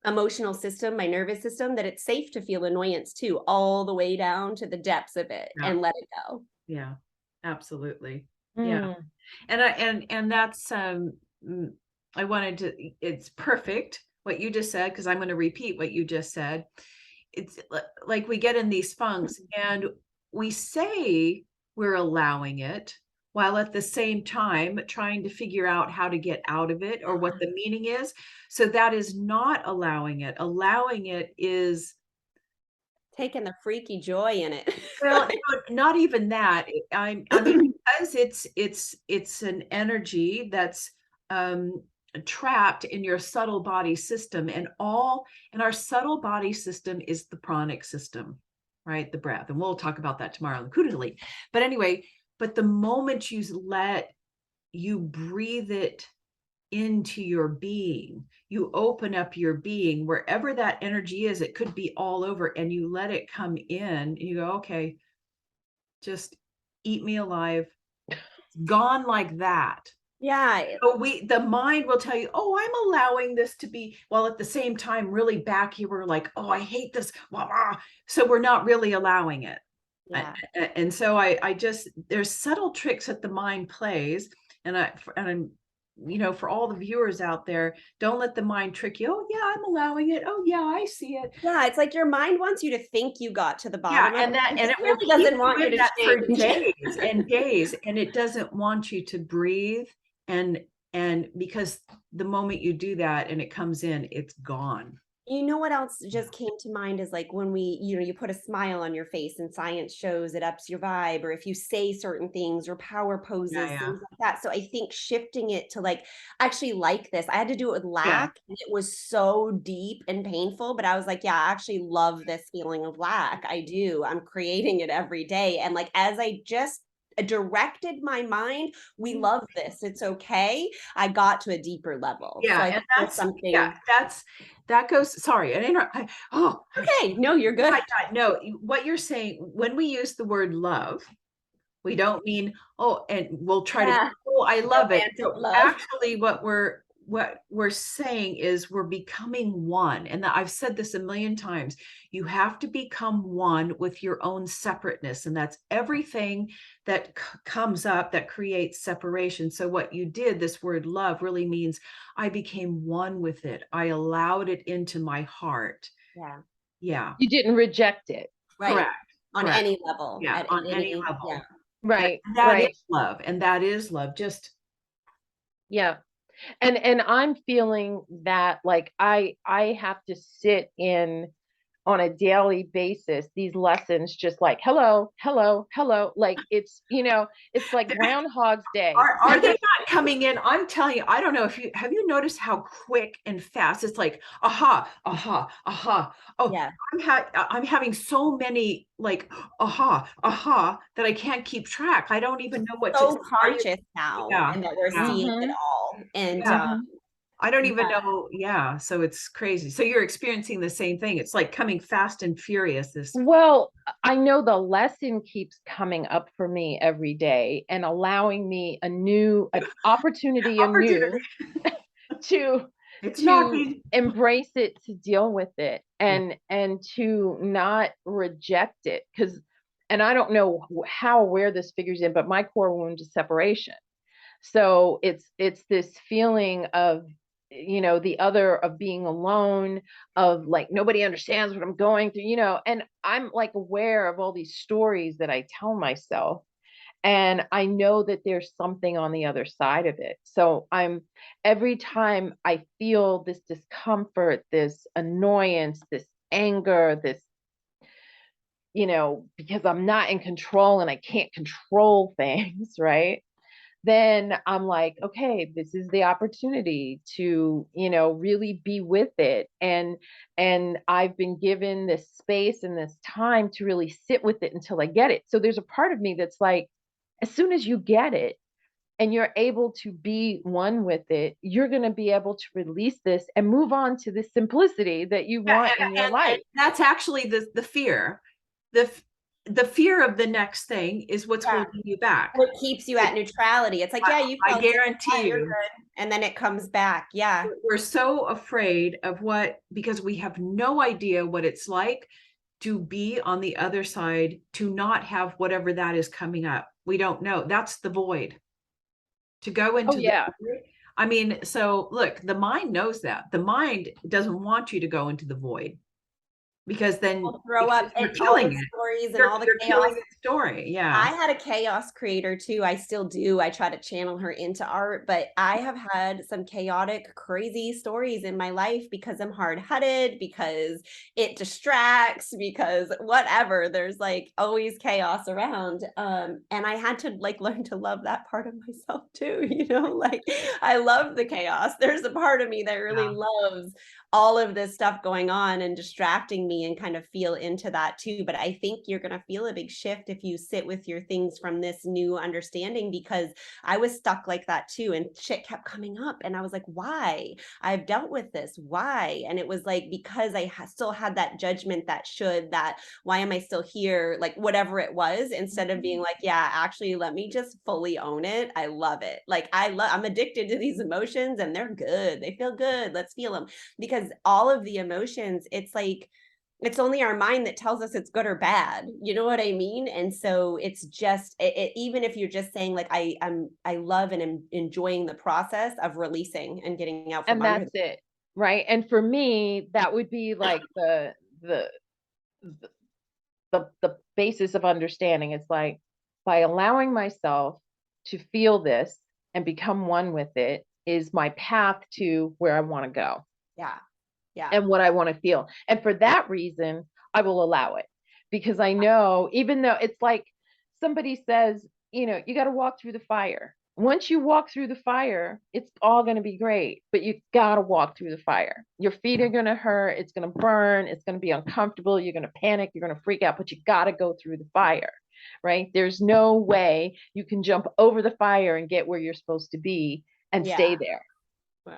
emotional system, my nervous system, that it's safe to feel annoyance too, all the way down to the depths of it, Yeah. and let it go. Yeah, absolutely. Yeah. And that's I wanted to, it's perfect what you just said, because I'm going to repeat what you just said. It's like we get in these funks and we say we're allowing it, while at the same time trying to figure out how to get out of it or what the meaning is. So that is not allowing it. Allowing it is taking the freaky joy in it. well, not even that. I mean, because it's an energy that's trapped in your subtle body system, and our subtle body system is the pranic system, right? The breath, and we'll talk about that tomorrow in the Kundalini. But anyway, but the moment you breathe it into your being, you open up your being, wherever that energy is, it could be all over, and you let it come in, and you go, okay, just eat me alive. It's gone like that. Yeah. So the mind will tell you, oh, I'm allowing this to be, while at the same time, really back here, we're like, oh, I hate this. So we're not really allowing it. Yeah. And so I just, there's subtle tricks that the mind plays. And I'm, for all the viewers out there, don't let the mind trick you. Oh yeah, I'm allowing it. Oh yeah, I see it. Yeah, it's like your mind wants you to think you got to the bottom Yeah, of it, and it really will doesn't want you to that for change. days and days, and it doesn't want you to breathe, and because the moment you do that and it comes in, it's gone. You know what else just came to mind is like when you put a smile on your face and science shows it ups your vibe, or if you say certain things or power poses, Yeah. things like that. So I think shifting it to like, actually like this, I had to do it with lack, and it was so deep and painful, but I was like, yeah, I actually love this feeling of lack. I do. I'm creating it every day. And like, as I just directed my mind, we love this, it's okay, I got to a deeper level. Yeah, so I and think that's something. yeah, that goes. Sorry, Okay, no, you're good. No, what you're saying, when we use the word love, we don't mean, oh, and we'll try to, oh, I love it. So love. actually, what we're saying is we're becoming one. And I've said this a million times. You have to become one with your own separateness. And that's everything that comes up that creates separation. So what you did, this word love, really means I became one with it. I allowed it into my heart. Yeah. Yeah. You didn't reject it. Right. Correct. On Correct. any level. Yeah, on any level. Yeah. Right. That right. is love. And that is love. Just Yeah. And I'm feeling that like I have to sit in on a daily basis these lessons, just like hello, like it's it's like Groundhog's Day. Are they not coming in? I'm telling you, I don't know if have you noticed how quick and fast it's like, aha, aha, aha. Oh, yeah. I'm having so many like aha that I can't keep track. I don't even know what so to conscious now, and that we're seeing it all. And I don't even Yeah. know. Yeah. So it's crazy. So you're experiencing the same thing. It's like coming fast and furious. This Well, I know the lesson keeps coming up for me every day and allowing me an opportunity opportunity. anew to It's to knocking. embrace it, to deal with it, and to not reject it. Because, and I don't know how, where this figures in, but my core wound is separation. So it's this feeling of, the other, of being alone, of like nobody understands what I'm going through, and I'm like aware of all these stories that I tell myself, and I know that there's something on the other side of it. So every time I feel this discomfort, this annoyance, this anger, this, because I'm not in control and I can't control things, right? Then I'm like, okay, this is the opportunity to, really be with it. And I've been given this space and this time to really sit with it until I get it. So there's a part of me that's like, as soon as you get it and you're able to be one with it, you're going to be able to release this and move on to the simplicity that you Yeah, want in your and life. that's actually the fear. The fear of the next thing is what's Yeah. holding you back. What keeps you at neutrality? It's like, yeah, you I felt it. guarantee Yeah, you're you, good. And then it comes back. Yeah. we're so afraid of because we have no idea what it's like to be on the other side, to not have whatever that is coming up. We don't know. That's the void. To go Oh, into the yeah. void. I mean, so look, the mind knows that. The mind doesn't want you to go into the void, because then, We'll throw because up you're all killing the it. stories and all the You're chaos. killing the story. Yeah. I had a chaos creator too. I still do. I try to channel her into art, but I have had some chaotic, crazy stories in my life because I'm hard-headed, because it distracts, because whatever. There's like always chaos around. And I had to like learn to love that part of myself too, like I love the chaos. There's a part of me that really Yeah. loves all of this stuff going on and distracting me, and kind of feel into that too. But I think you're going to feel a big shift if you sit with your things from this new understanding, because I was stuck like that too. And shit kept coming up. And I was like, why? I've dealt with this. Why? And it was like, because I still had that judgment, that why am I still here? Like whatever it was, instead of being like, yeah, actually, let me just fully own it. I love it. Like I'm addicted to these emotions and they're good. They feel good. Let's feel them. Because all of the emotions, it's like it's only our mind that tells us it's good or bad, you know what I mean? And so it's just even if you're just saying like I love and am enjoying the process of releasing and getting out from And under that's it. Right. And for me, that would be like the the basis of understanding. It's like, by allowing myself to feel this and become one with it is my path to where I want to go yeah, yeah, and what I want to feel. And for that reason, I will allow it, because I know, even though it's like somebody says, you got to walk through the fire. Once you walk through the fire, it's all going to be great, but you got to walk through the fire. Your feet are going to hurt. It's going to burn. It's going to be uncomfortable. You're going to panic. You're going to freak out, but you got to go through the fire, right? There's no way you can jump over the fire and get where you're supposed to be and yeah. stay there.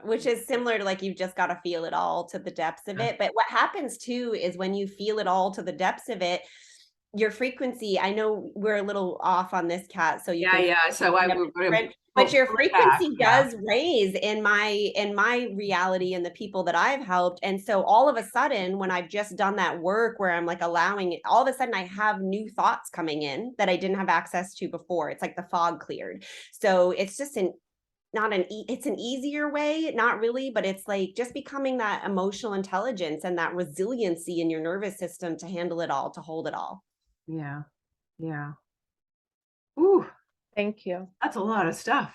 Which is similar to like you've just got to feel it all to the depths of it. But what happens too is when you feel it all to the depths of it, your frequency, I know we're a little off on this, Kat, so you Yeah. can Yeah. So I would, but your back. frequency Yeah. does raise in my reality and the people that I've helped. And so all of a sudden, when I've just done that work where I'm like allowing it, all of a sudden I have new thoughts coming in that I didn't have access to before. It's like the fog cleared. So it's just it's an easier way, not really, but it's like just becoming that emotional intelligence and that resiliency in your nervous system to handle it all, to hold it all. Yeah. Yeah. Ooh, Thank you. that's a lot of stuff.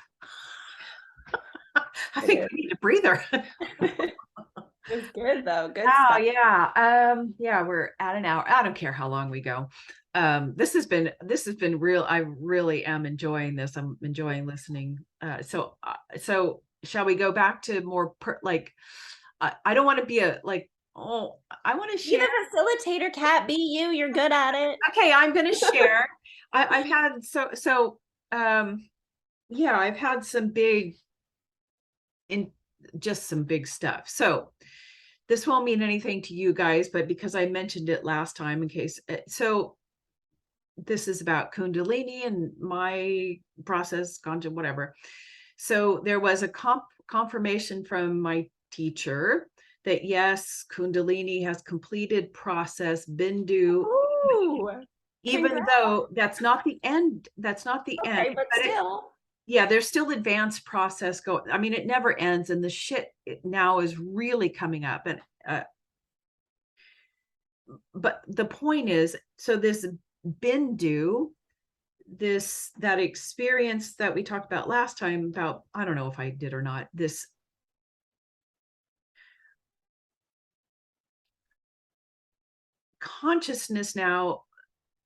I think we need a breather. It's good though. Good Oh stuff. yeah. Yeah, we're at an hour. I don't care how long we go. This has been real. I really am enjoying this. I'm enjoying listening. So shall we go back to more I don't want to be I want to Be share. the facilitator, Kat. Be you. You're good at it. Okay, I'm going to share. I've had yeah, I've had some big just some big stuff. So this won't mean anything to you guys, but because I mentioned it last time in case, so this is about Kundalini and my process, Ganja, whatever. So there was a confirmation from my teacher that yes, Kundalini has completed process, Bindu, Ooh, even congrats. though that's not the end. That's not the end. Okay, but still. Yeah, there's still advanced process going. I mean, it never ends, and the shit now is really coming up. And but the point is, so this Bindu, that experience that we talked about last time about, I don't know if I did or not, this consciousness now,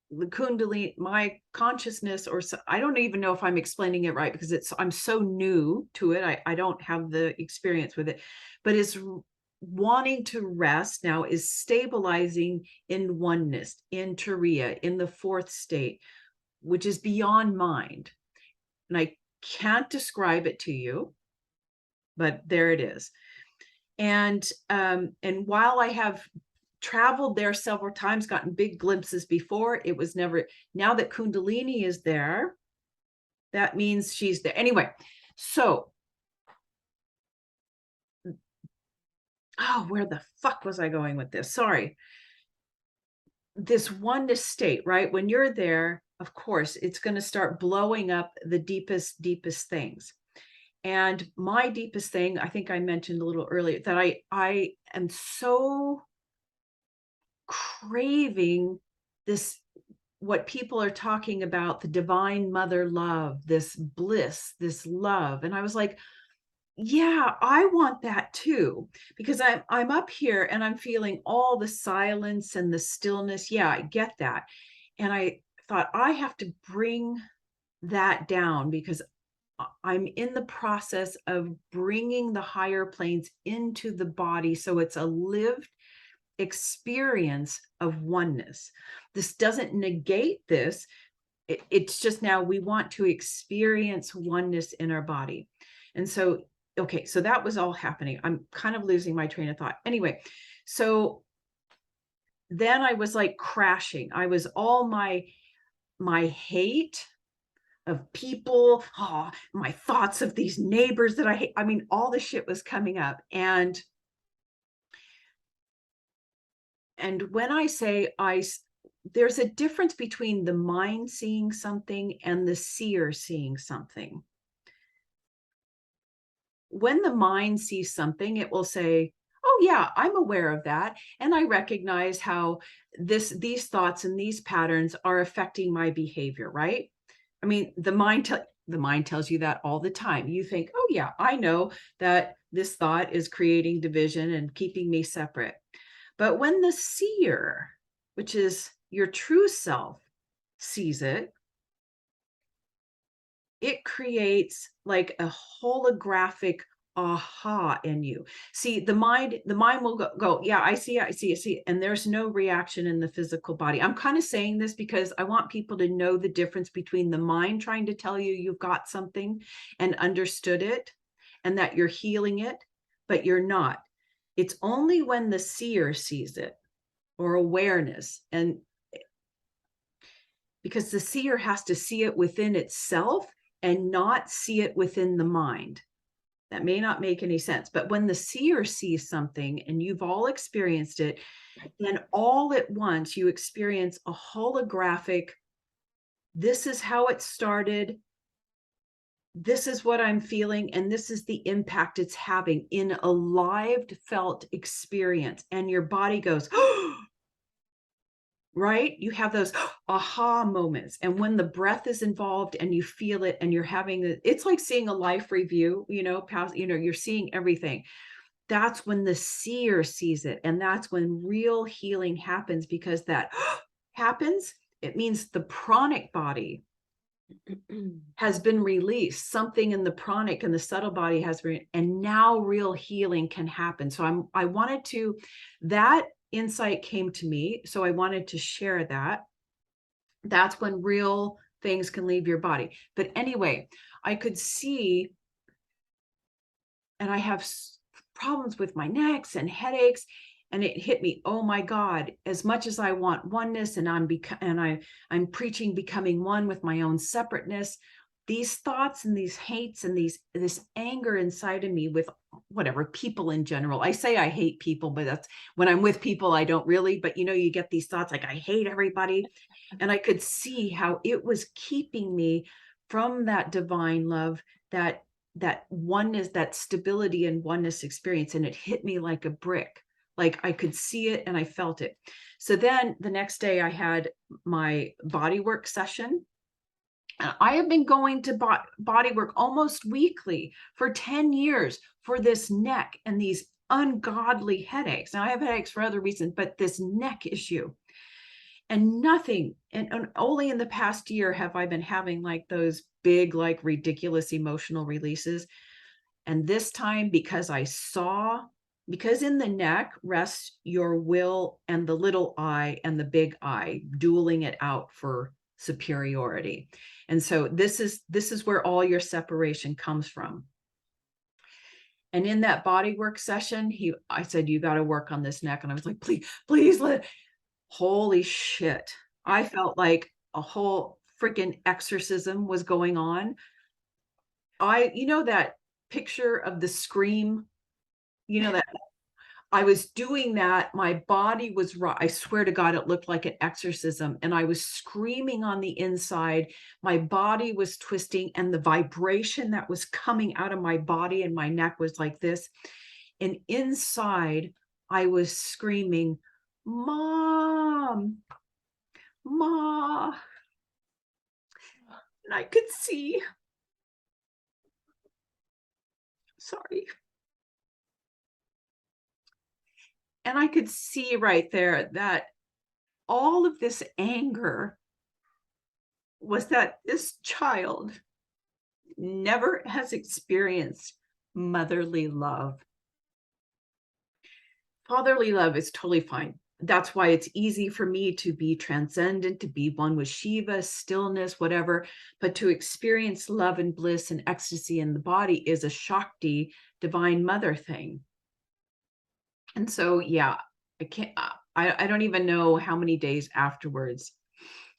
the Kundalini, my consciousness, or so, I don't even know if I'm explaining it right because I'm so new to it. I don't have the experience with it, but it's wanting to rest now, is stabilizing in oneness, in Turiya, in the fourth state, which is beyond mind. And I can't describe it to you, but there it is. And while I have traveled there several times, gotten big glimpses before, it was never, now that Kundalini is there, that means she's there. Anyway, so, oh, where the fuck was I going with this? Sorry. This oneness state, right? When you're there, of course, it's going to start blowing up the deepest things. And my deepest thing, I think I mentioned a little earlier, that I am so craving this, what people are talking about, the divine mother love, this bliss, this love. And I was like, yeah, I want that too, because I'm up here and I'm feeling all the silence and the stillness. Yeah, I get that. And I thought I have to bring that down because I'm in the process of bringing the higher planes into the body. So it's a lived experience of oneness. This doesn't negate this. It's just now we want to experience oneness in our body. And so, okay, so that was all happening. I'm kind of losing my train of thought. Anyway, so then I was like crashing. I was all my hate of people, my thoughts of these neighbors that I hate. I mean, all the shit was coming up. And when I say there's a difference between the mind seeing something and the seer seeing something. When the mind sees something, it will say, oh yeah, I'm aware of that. And I recognize how these thoughts and these patterns are affecting my behavior, right? I mean, the mind tells you that all the time. You think, oh yeah, I know that this thought is creating division and keeping me separate. But when the seer, which is your true self, sees it, it creates like a holographic aha in you. See, the mind will go, yeah, I see, and there's no reaction in the physical body. I'm kind of saying this because I want people to know the difference between the mind trying to tell you you've got something and understood it and that you're healing it, but you're not. It's only when the seer sees it, or awareness, and because the seer has to see it within itself and not see it within the mind. That may not make any sense, but when the seer sees something, and you've all experienced it, then all at once you experience a holographic, this is how it started, this is what I'm feeling, and this is the impact it's having in a lived felt experience. And your body goes, oh, right? You have those aha moments. And when the breath is involved and you feel it and you're having it's like seeing a life review, you're seeing everything. That's when the seer sees it. And that's when real healing happens, because that happens. It means the pranic body has been released. Something in the pranic and the subtle body has been, and now real healing can happen. So I wanted to, that insight came to me, so I wanted to share that. That's when real things can leave your body. But anyway, I could see, and I have problems with my necks and headaches. And it hit me, oh my God, as much as I want oneness, and I'm preaching becoming one with my own separateness, these thoughts and these hates and this anger inside of me with whatever people in general. I say I hate people, but that's when I'm with people, I don't really, but you get these thoughts like I hate everybody. And I could see how it was keeping me from that divine love, that oneness, that stability and oneness experience. And it hit me like a brick. Like I could see it and I felt it. So then the next day I had my body work session. And I have been going to body work almost weekly for 10 years for this neck and these ungodly headaches. Now I have headaches for other reasons, but this neck issue. And nothing, and only in the past year have I been having like those big, like ridiculous emotional releases. And this time, because in the neck rests your will and the little I and the big I, dueling it out for superiority. And so this is where all your separation comes from. And in that body work session, I said, you got to work on this neck. And I was like, please holy shit. I felt like a whole freaking exorcism was going on. That picture of the scream, that I was doing that. My body was raw. I swear to God, it looked like an exorcism. And I was screaming on the inside. My body was twisting, and the vibration that was coming out of my body and my neck was like this. And inside, I was screaming, Mom, Ma. And I could see, sorry. And I could see right there that all of this anger was that this child never has experienced motherly love. Fatherly love is totally fine. That's why it's easy for me to be transcendent, to be one with Shiva, stillness, whatever. But to experience love and bliss and ecstasy in the body is a Shakti, divine mother thing. And so, yeah, I don't even know how many days afterwards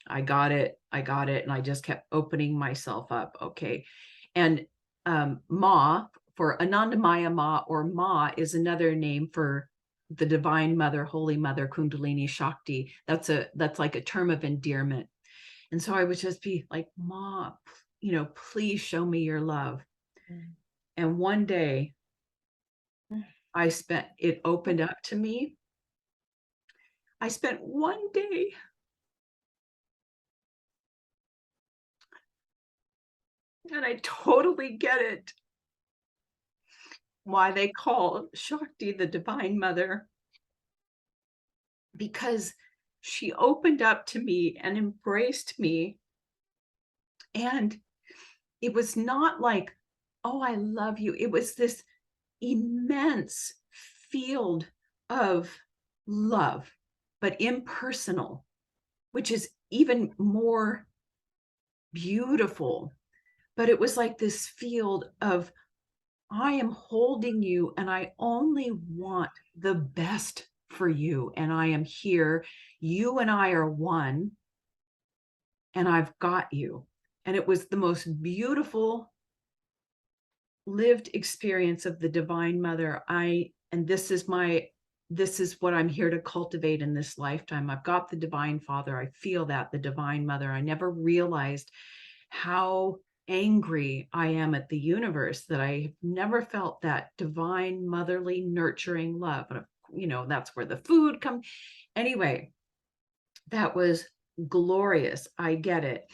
I got it. And I just kept opening myself up. Okay. And Ma, for Anandamaya Ma, or Ma, is another name for the divine mother, holy mother, Kundalini Shakti. That's like a term of endearment. And so I would just be like, Ma, please show me your love. And one day it opened up to me. I spent one day and I totally get it, why they call Shakti the divine mother, because she opened up to me and embraced me. And it was not like, oh, I love you. It was this immense field of love, but impersonal, which is even more beautiful. But it was like this field of, I am holding you and I only want the best for you. And I am here. You and I are one. And I've got you. And it was the most beautiful lived experience of the divine mother. And this is what I'm here to cultivate in this lifetime. I've got the divine father. I feel that, the divine mother. I never realized how angry I am at the universe, that I have never felt that divine motherly nurturing love. And that's where the food comes. Anyway, that was glorious. I get it.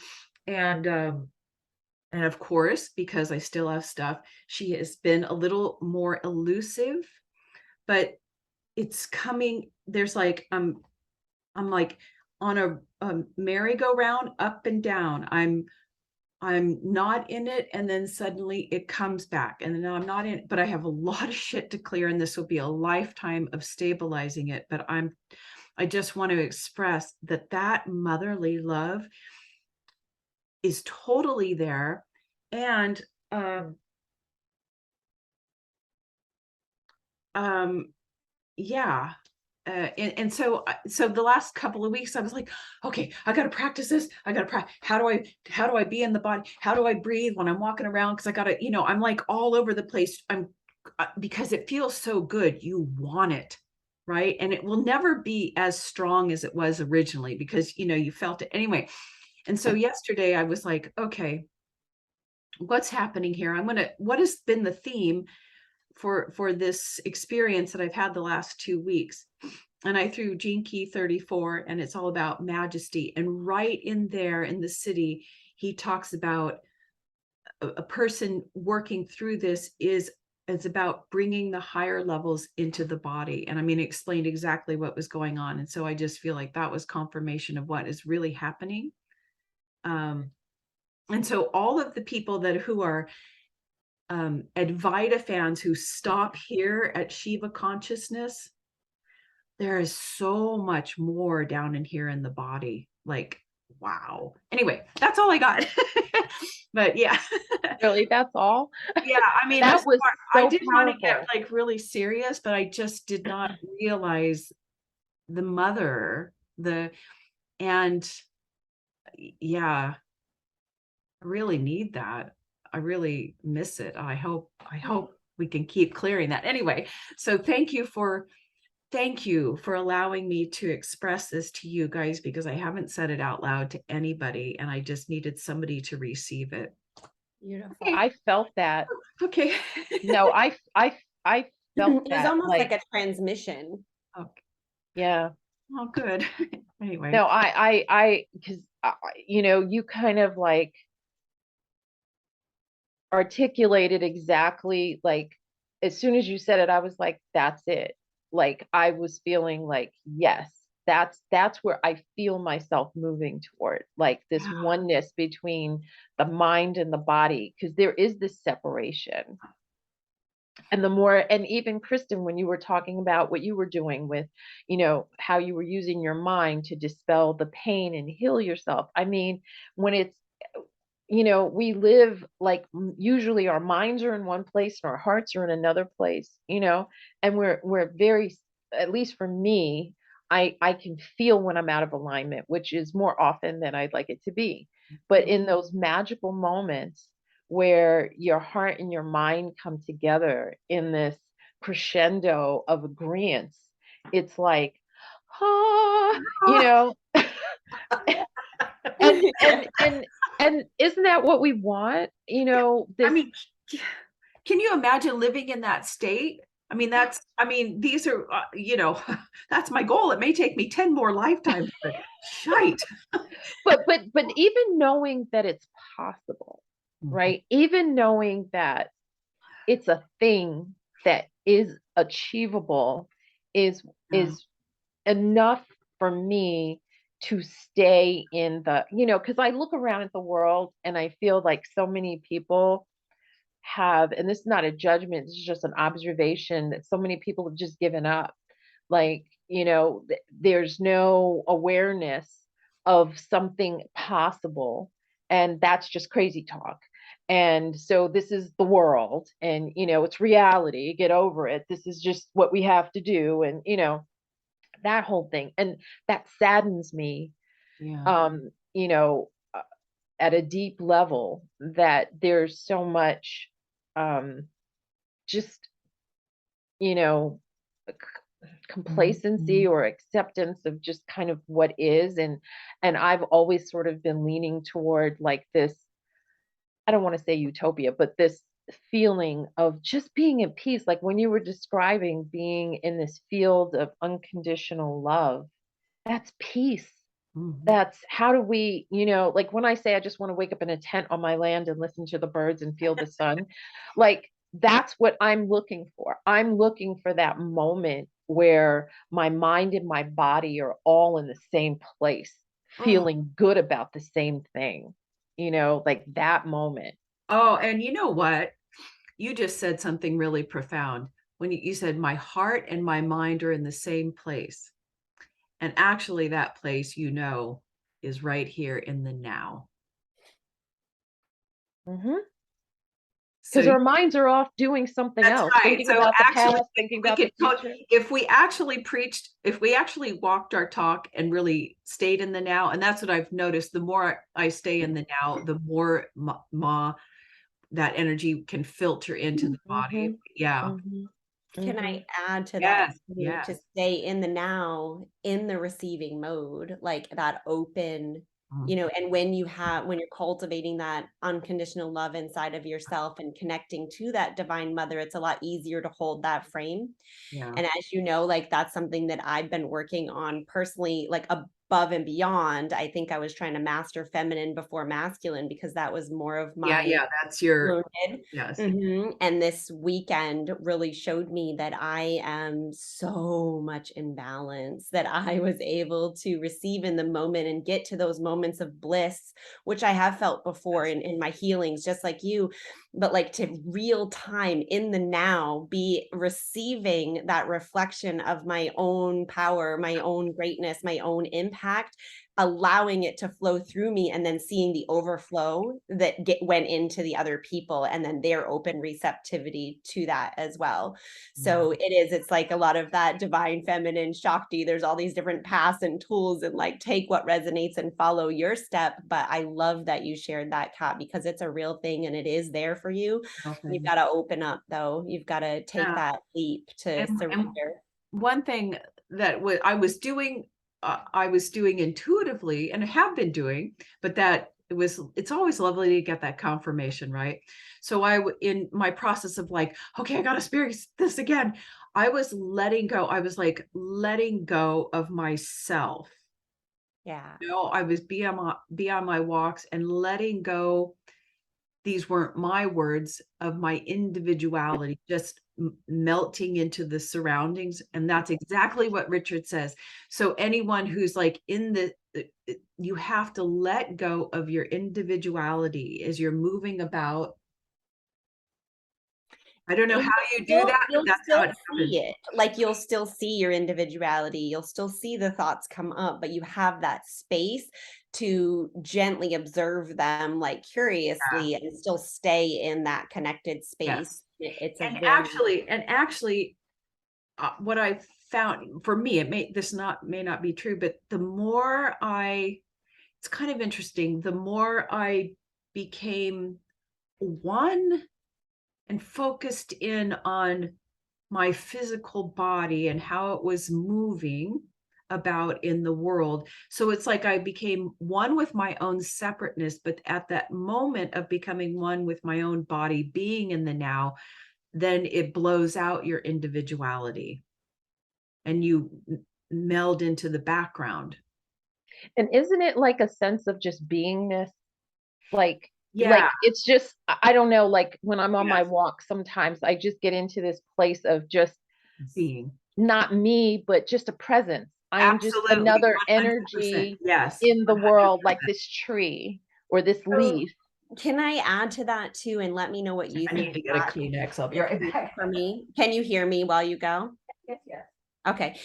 And of course, because I still have stuff, she has been a little more elusive, but it's coming. There's like, I'm like on a merry-go-round, up and down. I'm not in it, and then suddenly it comes back, and then I'm not in it, but I have a lot of shit to clear, and this will be a lifetime of stabilizing it. But I just want to express that motherly love is totally there. And yeah. And so the last couple of weeks I was like, okay, I got to practice this. I got to practice. How do I be in the body? How do I breathe when I'm walking around? Because I got to, I'm like all over the place. Because it feels so good. You want it, right? And it will never be as strong as it was originally because, you felt it anyway. And so yesterday I was like, okay, what's happening here? What has been the theme for this experience that I've had the last 2 weeks? And I threw Gene Key 34, and it's all about majesty. And right in there in the city, he talks about a person working through this is about bringing the higher levels into the body. And I mean, it explained exactly what was going on. And so I just feel like that was confirmation of what is really happening. And so all of the people who are Advaita fans who stop here at Shiva consciousness, there is so much more down in here in the body. Like, wow. Anyway, that's all I got. But yeah. Really, that's all? Yeah, I mean, That was I so did want to get powerful. like really serious, but I just did not realize the mother, and yeah, I really need that. I really miss it. I hope we can keep clearing that. Anyway, so thank you for allowing me to express this to you guys, because I haven't said it out loud to anybody and I just needed somebody to receive it. Beautiful. I felt that. Okay. No, I felt It was that, almost like a transmission. Okay. yeah. Oh, good. Anyway. No, because you kind of like articulated exactly, like as soon as you said it, I was like, that's it. Like I was feeling like, yes, that's where I feel myself moving toward, like this Yeah. oneness between the mind and the body, because there is this separation. And the more, and even Kristen, when you were talking about what you were doing with, how you were using your mind to dispel the pain and heal yourself. I mean, when it's, we live like usually our minds are in one place and our hearts are in another place, and we're very, at least for me, I can feel when I'm out of alignment, which is more often than I'd like it to be. But in those magical moments where your heart and your mind come together in this crescendo of agreement, it's like, ah, you know, and isn't that what we want? I This, mean, can you imagine living in that state? I mean, these are, that's my goal. It may take me 10 more lifetimes, but shite. but even knowing that it's possible, right? Even knowing that it's a thing that is achievable is Yeah. is enough for me to stay in the, because I look around at the world and I feel like so many people have, and this is not a judgment, it's just an observation, that so many people have just given up. Like, there's no awareness of something possible. And that's just crazy talk. And so this is the world, and it's reality. Get over it. This is just what we have to do. And that whole thing. And that saddens me. Yeah. You know, at a deep level, that there's so much just, you know, complacency or acceptance of just kind of what is. And I've always sort of been leaning toward like this, I don't want to say utopia, but this feeling of just being at peace. Like when you were describing being in this field of unconditional love, that's peace. That's how do we, like when I say I just want to wake up in a tent on my land and listen to the birds and feel the sun, like that's what I'm looking for. I'm looking for that moment where my mind and my body are all in the same place, feeling good about the same thing, like that moment. Oh, and you know what? You just said something really profound when you said my heart and my mind are in the same place. And actually, that place, is right here in the now. Because So our minds are off doing something that's else, right. thinking So about the actually, past, thinking we about the could future. if we actually preached, if we actually walked our talk and really stayed in the now, and that's what I've noticed. The more I stay in the now, the more that energy can filter into the body. Mhm, Yeah. mhm, Can mhm. I add to that Yes. too, to Yes. stay in the now, in the receiving mode, like that open, Mm, and when you're cultivating that unconditional love inside of yourself and connecting to that divine mother, it's a lot easier to hold that frame. yeah. And as you know, like that's something that I've been working on personally, like above and beyond. I think I was trying to master feminine before masculine because that was more of Yeah. my Yeah. That's your, wounded. yes. And this weekend really showed me that I am so much in balance, that I was able to receive in the moment and get to those moments of bliss, which I have felt before in my healings, just like you, but like to real time in the now be receiving that reflection of my own power, my own greatness, my own impact, allowing it to flow through me, and then seeing the overflow that went into the other people and then their open receptivity to that as well. So it's like a lot of that divine feminine Shakti. There's all these different paths and tools, and like take what resonates and follow your step. But I love that you shared that, Kat, because it's a real thing and it is there for you. Okay. You've got to open up though. You've got to take Yeah. that leap to And surrender. one thing that I was doing intuitively and have been doing, but it's always lovely to get that confirmation, right? So in my process of like, okay, I got to experience this again. I was letting go. I was like letting go of myself. Yeah. I was be on my walks and letting go. These weren't my words, of my individuality, just melting into the surroundings. And that's exactly what Richard says. So anyone who's like you have to let go of your individuality as you're moving about. I don't know And how you do that, but you'll that's how still it happens. see it. Like you'll still see your individuality. You'll still see the thoughts come up, but you have that space to gently observe them, like Yeah. curiously, and still stay in that connected Yes. space. It's a And very actually, what I found for me, may not be true, but it's kind of interesting. The more I became one and focused in on my physical body and how it was moving about in the world. So it's like I became one with my own separateness, but at that moment of becoming one with my own body, being in the now, then it blows out your individuality and you meld into the background. And isn't it like a sense of just beingness? Like Yeah. it's just I don't know, like when I'm on my Yes. walk, sometimes I just get into this place of just Being. not me, but just a presence. I am just Absolutely. another 100%. energy Yes. in the world, like 100%. this tree or this So leaf. can I add to that too, and let me know what you I need think, to get a Kat, Kleenex. I'll be right back. for me? Can you hear me while you go? Yes, yes. Okay.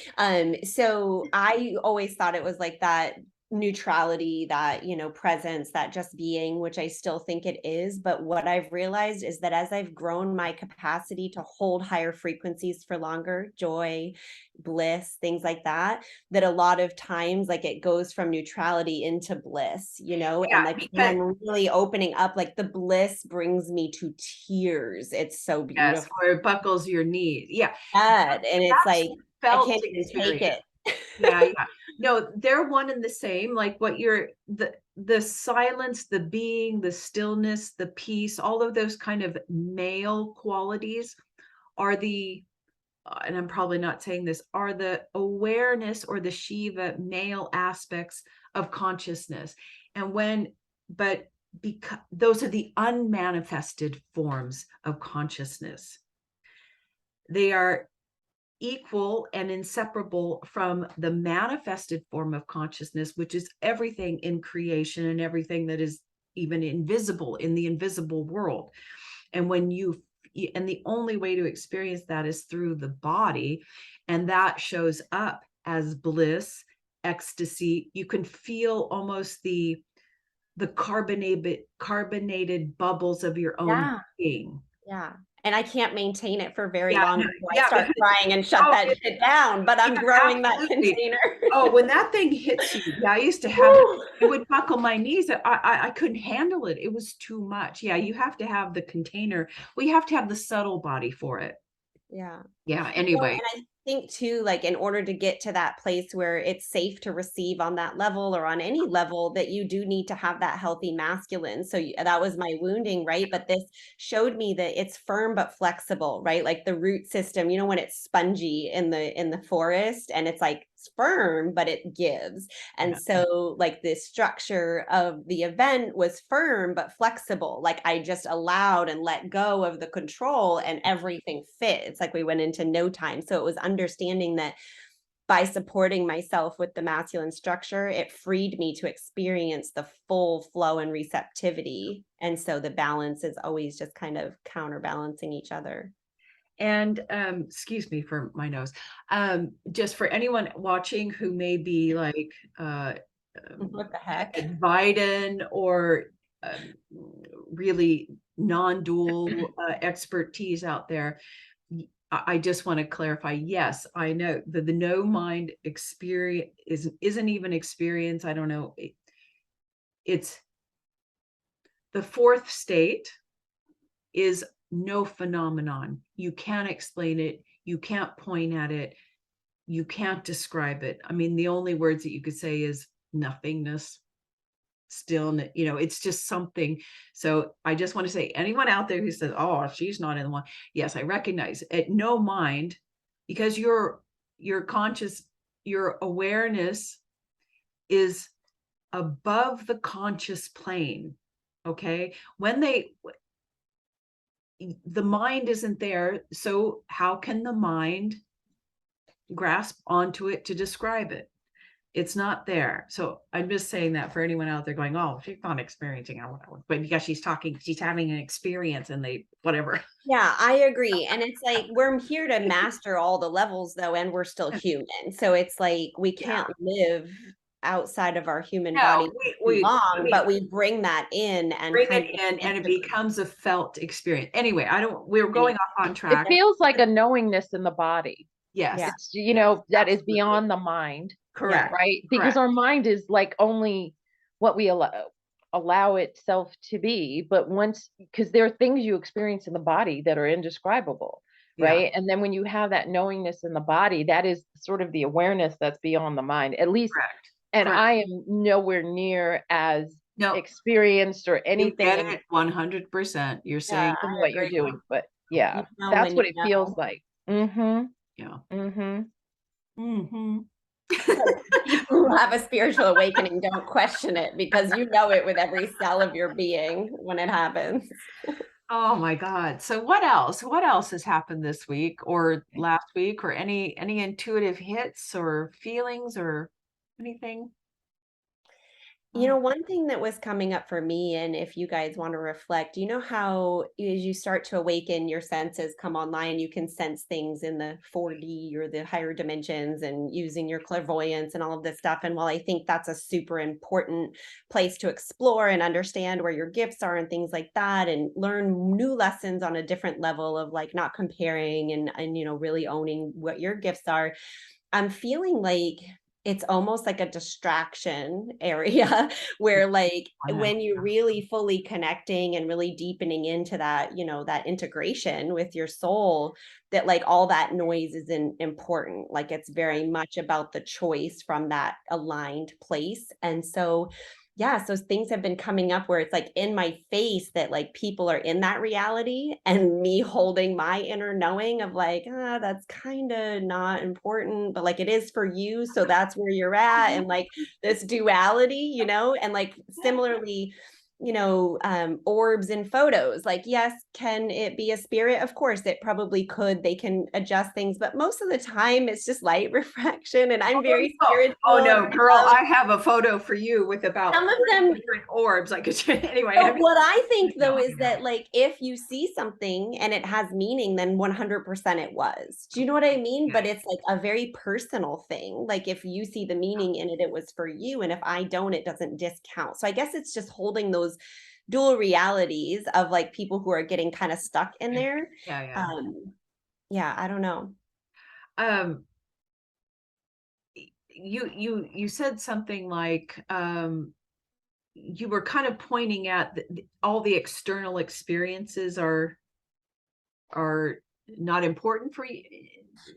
So I always thought it was like that neutrality, that, presence, that just being, which I still think it is. But what I've realized is that as I've grown my capacity to hold higher frequencies for longer, joy, bliss, things like that, that a lot of times like it goes from neutrality into bliss, Yeah, and like when because I'm really opening up, like the bliss brings me to tears. It's so yes, beautiful. or it buckles your knee. Yeah, And it's that's like I felt can't even take experience. it. Yeah, yeah. No, they're one and the same. Like what you're the silence, the being, the stillness, the peace, all of those kind of male qualities are and I'm probably not saying this, are the awareness or the Shiva male aspects of consciousness. And but because those are the unmanifested forms of consciousness, they are equal and inseparable from the manifested form of consciousness, which is everything in creation and everything that is even invisible in the invisible world. And the only way to experience that is through the body. And that shows up as bliss, ecstasy. You can feel almost the carbonated bubbles of your own Yeah. being. Yeah. And I can't maintain it for very Yeah, long no, before I yeah, start because crying and shut oh, that shit down, but I'm yeah, growing that absolutely. container. Oh, when that thing hits you, yeah, I used to have it. Woo! It would buckle my knees. I couldn't handle it. It was too much. Yeah, you have to have the container. We have to have the subtle body for it. Yeah. Yeah. Well, Anyway, and I think too, like in order to get to that place where it's safe to receive on that level or on any level, that you do need to have that healthy masculine. So that was my wounding, right? But this showed me that it's firm but flexible, right? Like the root system, you know, when it's spongy in the forest and it's like it's firm, but it gives. And yeah, so like the structure of the event was firm but flexible. Like I just allowed and let go of the control and everything fit. It's like we went into no time. So it was understanding that by supporting myself with the masculine structure, it freed me to experience the full flow and receptivity. And so the balance is always just kind of counterbalancing each other. and excuse me for my nose. Just for anyone watching who may be like What the heck? Biden or really non-dual expertise out there, I just want to clarify. Yes, I know that the no mind experience isn't even experience. I don't know. It's the fourth state is no phenomenon. You can't explain it. You can't point at it. You can't describe it. I mean, the only words that you could say is nothingness, stillness, it's just something. So I just want to say, anyone out there who says, oh, she's not in the one. Yes, I recognize it. No mind, because your conscious, your awareness is above the conscious plane. Okay. The mind isn't there. So how can the mind grasp onto it to describe it? It's not there. So I'm just saying that for anyone out there going, oh, she's not experiencing it, but because she's having an experience and whatever. Yeah, I agree. And it's like we're here to master all the levels though, and we're still human. So it's like we can't live outside of our human No, body too long, but we bring that in and bring kind it of in and it becomes a felt experience. Anyway, we're going off on It track. feels like a knowingness in the body. Yes. Yeah. It's, that is beyond the mind, Correct. right? Because Correct. our mind is like only what we allow itself to be. But because there are things you experience in the body that are indescribable, Yeah. right? And then when you have that knowingness in the body, that is sort of the awareness that's beyond the mind, at least. Correct. And Correct. I am nowhere near as No, experienced or you anything get in it 100%. You're saying what you're doing. But yeah, You know that's when what you it feels know. like. Mm-hmm. yeah. Mm-hmm. Mm-hmm. People who have a spiritual awakening don't question it because you know it with every cell of your being when it happens. Oh my God. So what else? What else has happened this week or last week, or any intuitive hits or feelings or anything? You know, one thing that was coming up for me, and if you guys want to reflect, you know how as you start to awaken, your senses come online, you can sense things in the 4D or the higher dimensions and using your clairvoyance and all of this stuff. And while I think that's a super important place to explore and understand where your gifts are and things like that, and learn new lessons on a different level of like not comparing and really owning what your gifts are, I'm feeling like it's almost like a distraction area where like when you're really fully connecting and really deepening into that, that integration with your soul, that like all that noise isn't important. Like it's very much about the choice from that aligned place. And so yeah, so things have been coming up where it's like in my face that like people are in that reality and me holding my inner knowing of like, that's kind of not important, but like it is for you. So that's where you're at. And like this duality, and like similarly, orbs in photos. Like, yes, can it be a spirit? Of course, it probably could. They can adjust things, but most of the time it's just light refraction. And I'm very spiritual. Oh no, girl, I have a photo for you with about some of them different orbs. I could anyway. But what I think though is that like if you see something and it has meaning, then 100% it was. Do you know what I mean? But it's like a very personal thing. Like if you see the meaning in it, it was for you. And if I don't, it doesn't discount. So I guess it's just holding those dual realities of like people who are getting kind of stuck in there. Yeah. Yeah, I don't know. Um, you said something like, you were kind of pointing at all the external experiences are not important for you.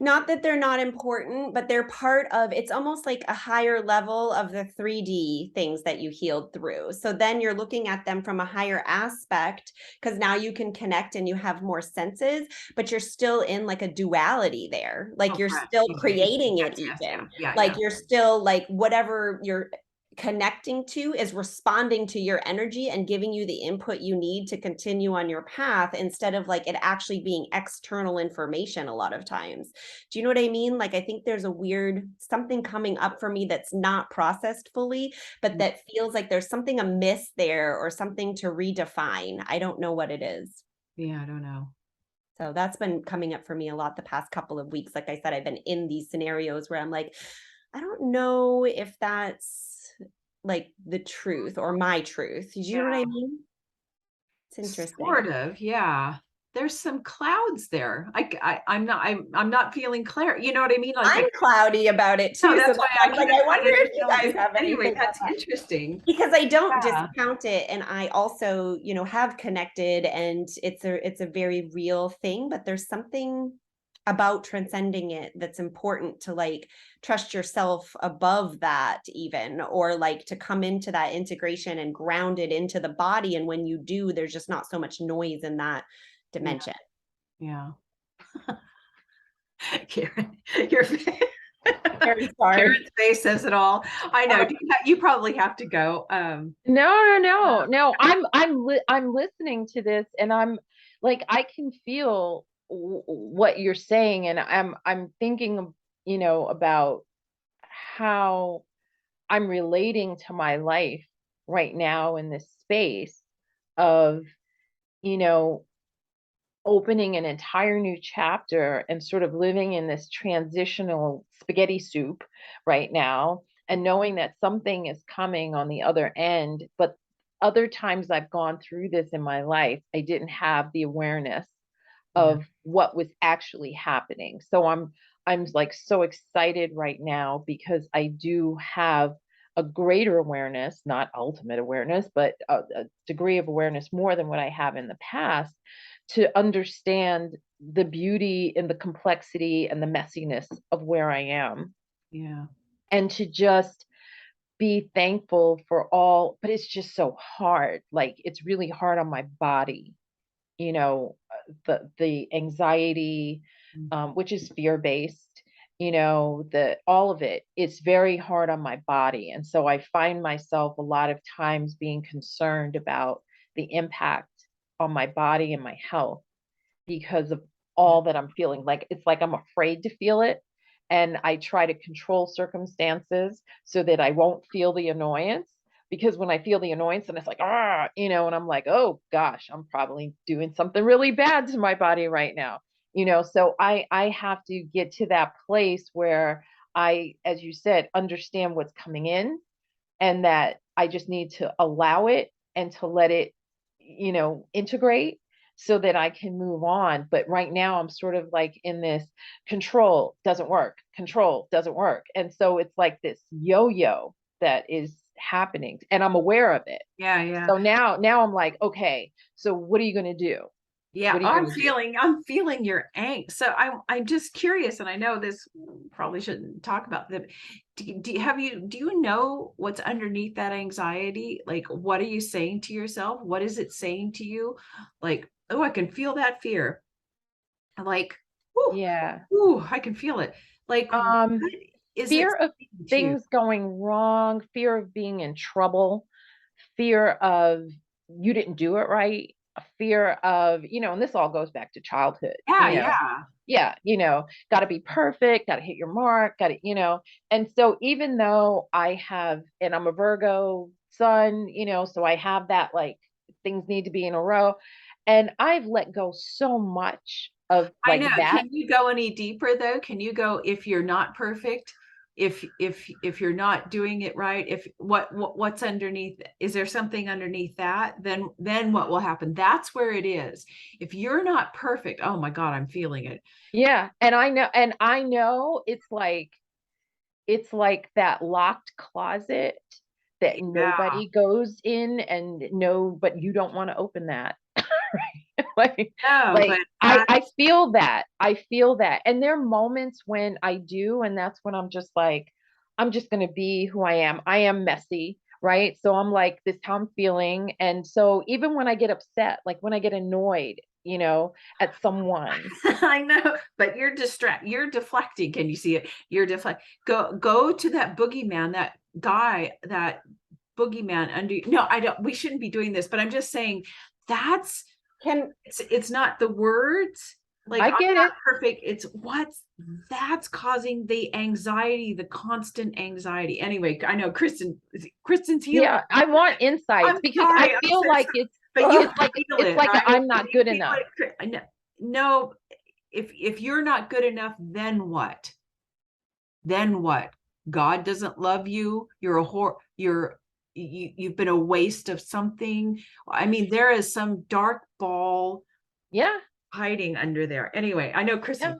Not that they're not important, but they're part of, it's almost like a higher level of the 3D things that you healed through. So then you're looking at them from a higher aspect, because now you can connect and you have more senses, but you're still in like a duality there. Like you're Correct. still Okay. creating it Yes, even. yeah. Like you're still like whatever you're connecting to is responding to your energy and giving you the input you need to continue on your path, instead of like it actually being external information a lot of times. Do you know what I mean? Like I think there's a weird something coming up for me that's not processed fully, but that feels like there's something amiss there or something to redefine. I don't know what it is. Yeah, I don't know. So that's been coming up for me a lot the past couple of weeks. Like I said, I've been in these scenarios where I'm like, I don't know if that's like the truth or my truth. Do you know what I mean? It's interesting. Sort of, yeah. There's some clouds there. I'm not feeling clear. You know what I mean? Like I'm cloudy about it no, too. So that's that's why why I'm like, I I wonder didn't if you know. guys have Anyway, anything on that's that. interesting. Because I don't Yeah. discount it, and I also, you know, have connected, and it's a very real thing, but there's something about transcending it that's important to like trust yourself above that even, or like to come into that integration and ground it into the body, and when you do, there's just not so much noise in that dimension. Yeah. Karen, your Very sorry. Karen's face says it all. I know. You probably have to go. No. I'm listening to this, and I'm like, I can feel what you're saying, and I'm thinking, about how I'm relating to my life right now in this space of, you know, opening an entire new chapter and sort of living in this transitional spaghetti soup right now, and knowing that something is coming on the other end. But other times I've gone through this in my life, I didn't have the awareness Yeah. of what was actually happening. So I'm like so excited right now because I do have a greater awareness, not ultimate awareness, but a degree of awareness more than what I have in the past, to understand the beauty and the complexity and the messiness of where I am, Yeah. and to just be thankful for all. But it's just so hard. Like it's really hard on my body, the anxiety, which is fear based, the all of it. It's very hard on my body, and so I find myself a lot of times being concerned about the impact on my body and my health because of all that I'm feeling. Like it's like I'm afraid to feel it. And I try to control circumstances so that I won't feel the annoyance. Because when I feel the annoyance and it's like, and I'm like, oh gosh, I'm probably doing something really bad to my body right now. So I have to get to that place where I, as you said, understand what's coming in, and that I just need to allow it and to let it, integrate so that I can move on. But right now I'm sort of like in this control doesn't work. And so it's like this yo-yo that is happening, and I'm aware of it. Yeah. So now I'm like, okay, so what are you going to do? Yeah, What are you going to do? I'm feeling your angst. So I'm just curious, and I know this probably shouldn't talk about them. Do you know what's underneath that anxiety? Like, what are you saying to yourself? What is it saying to you? Like, oh, I can feel that fear. I'm like, Yeah. ooh, I can feel it. Like, what is it Fear of saying to you? things going wrong, fear of being in trouble, fear of you didn't do it right, a fear of, and this all goes back to childhood, Yeah. yeah, got to be perfect, got to hit your mark, got to, and so even though and I'm a Virgo sun, so I have that, like, things need to be in a row. And I've let go so much of I like know. that. Can you go any deeper though? Can you go if you're not perfect? if you're not doing it right, if what's underneath, is there something underneath that, then what will happen? That's where it is. If you're not perfect, oh my God, I'm feeling it. Yeah. And I know it's like that locked closet that Yeah. nobody goes in and no, but you don't want to open that. Right? No, Like but I feel that. I feel that. And there are moments when I do, and that's when I'm just like, I'm just gonna be who I am. I am messy, right? So I'm like, this is how I'm feeling. And so even when I get upset, like when I get annoyed, at someone. I know, but you're deflecting. Can you see it? You're deflect. Go to that boogeyman, that guy, that boogeyman under. No, I don't. We shouldn't be doing this, but I'm just saying that's it's not the words. Like, I I'm get not it. perfect. It's that's causing the anxiety, the constant anxiety. Anyway, I know Kristen's healing. Yeah, I want insights I'm because I sorry. I'm feel so like sorry. But you feel it's it, like right? I'm not good You feel enough. it. No, if you're not good enough, then what? Then what? God doesn't love you. You've been a waste of something. I mean, there is some dark ball Yeah, hiding under there. Anyway, I know yeah. Kristen.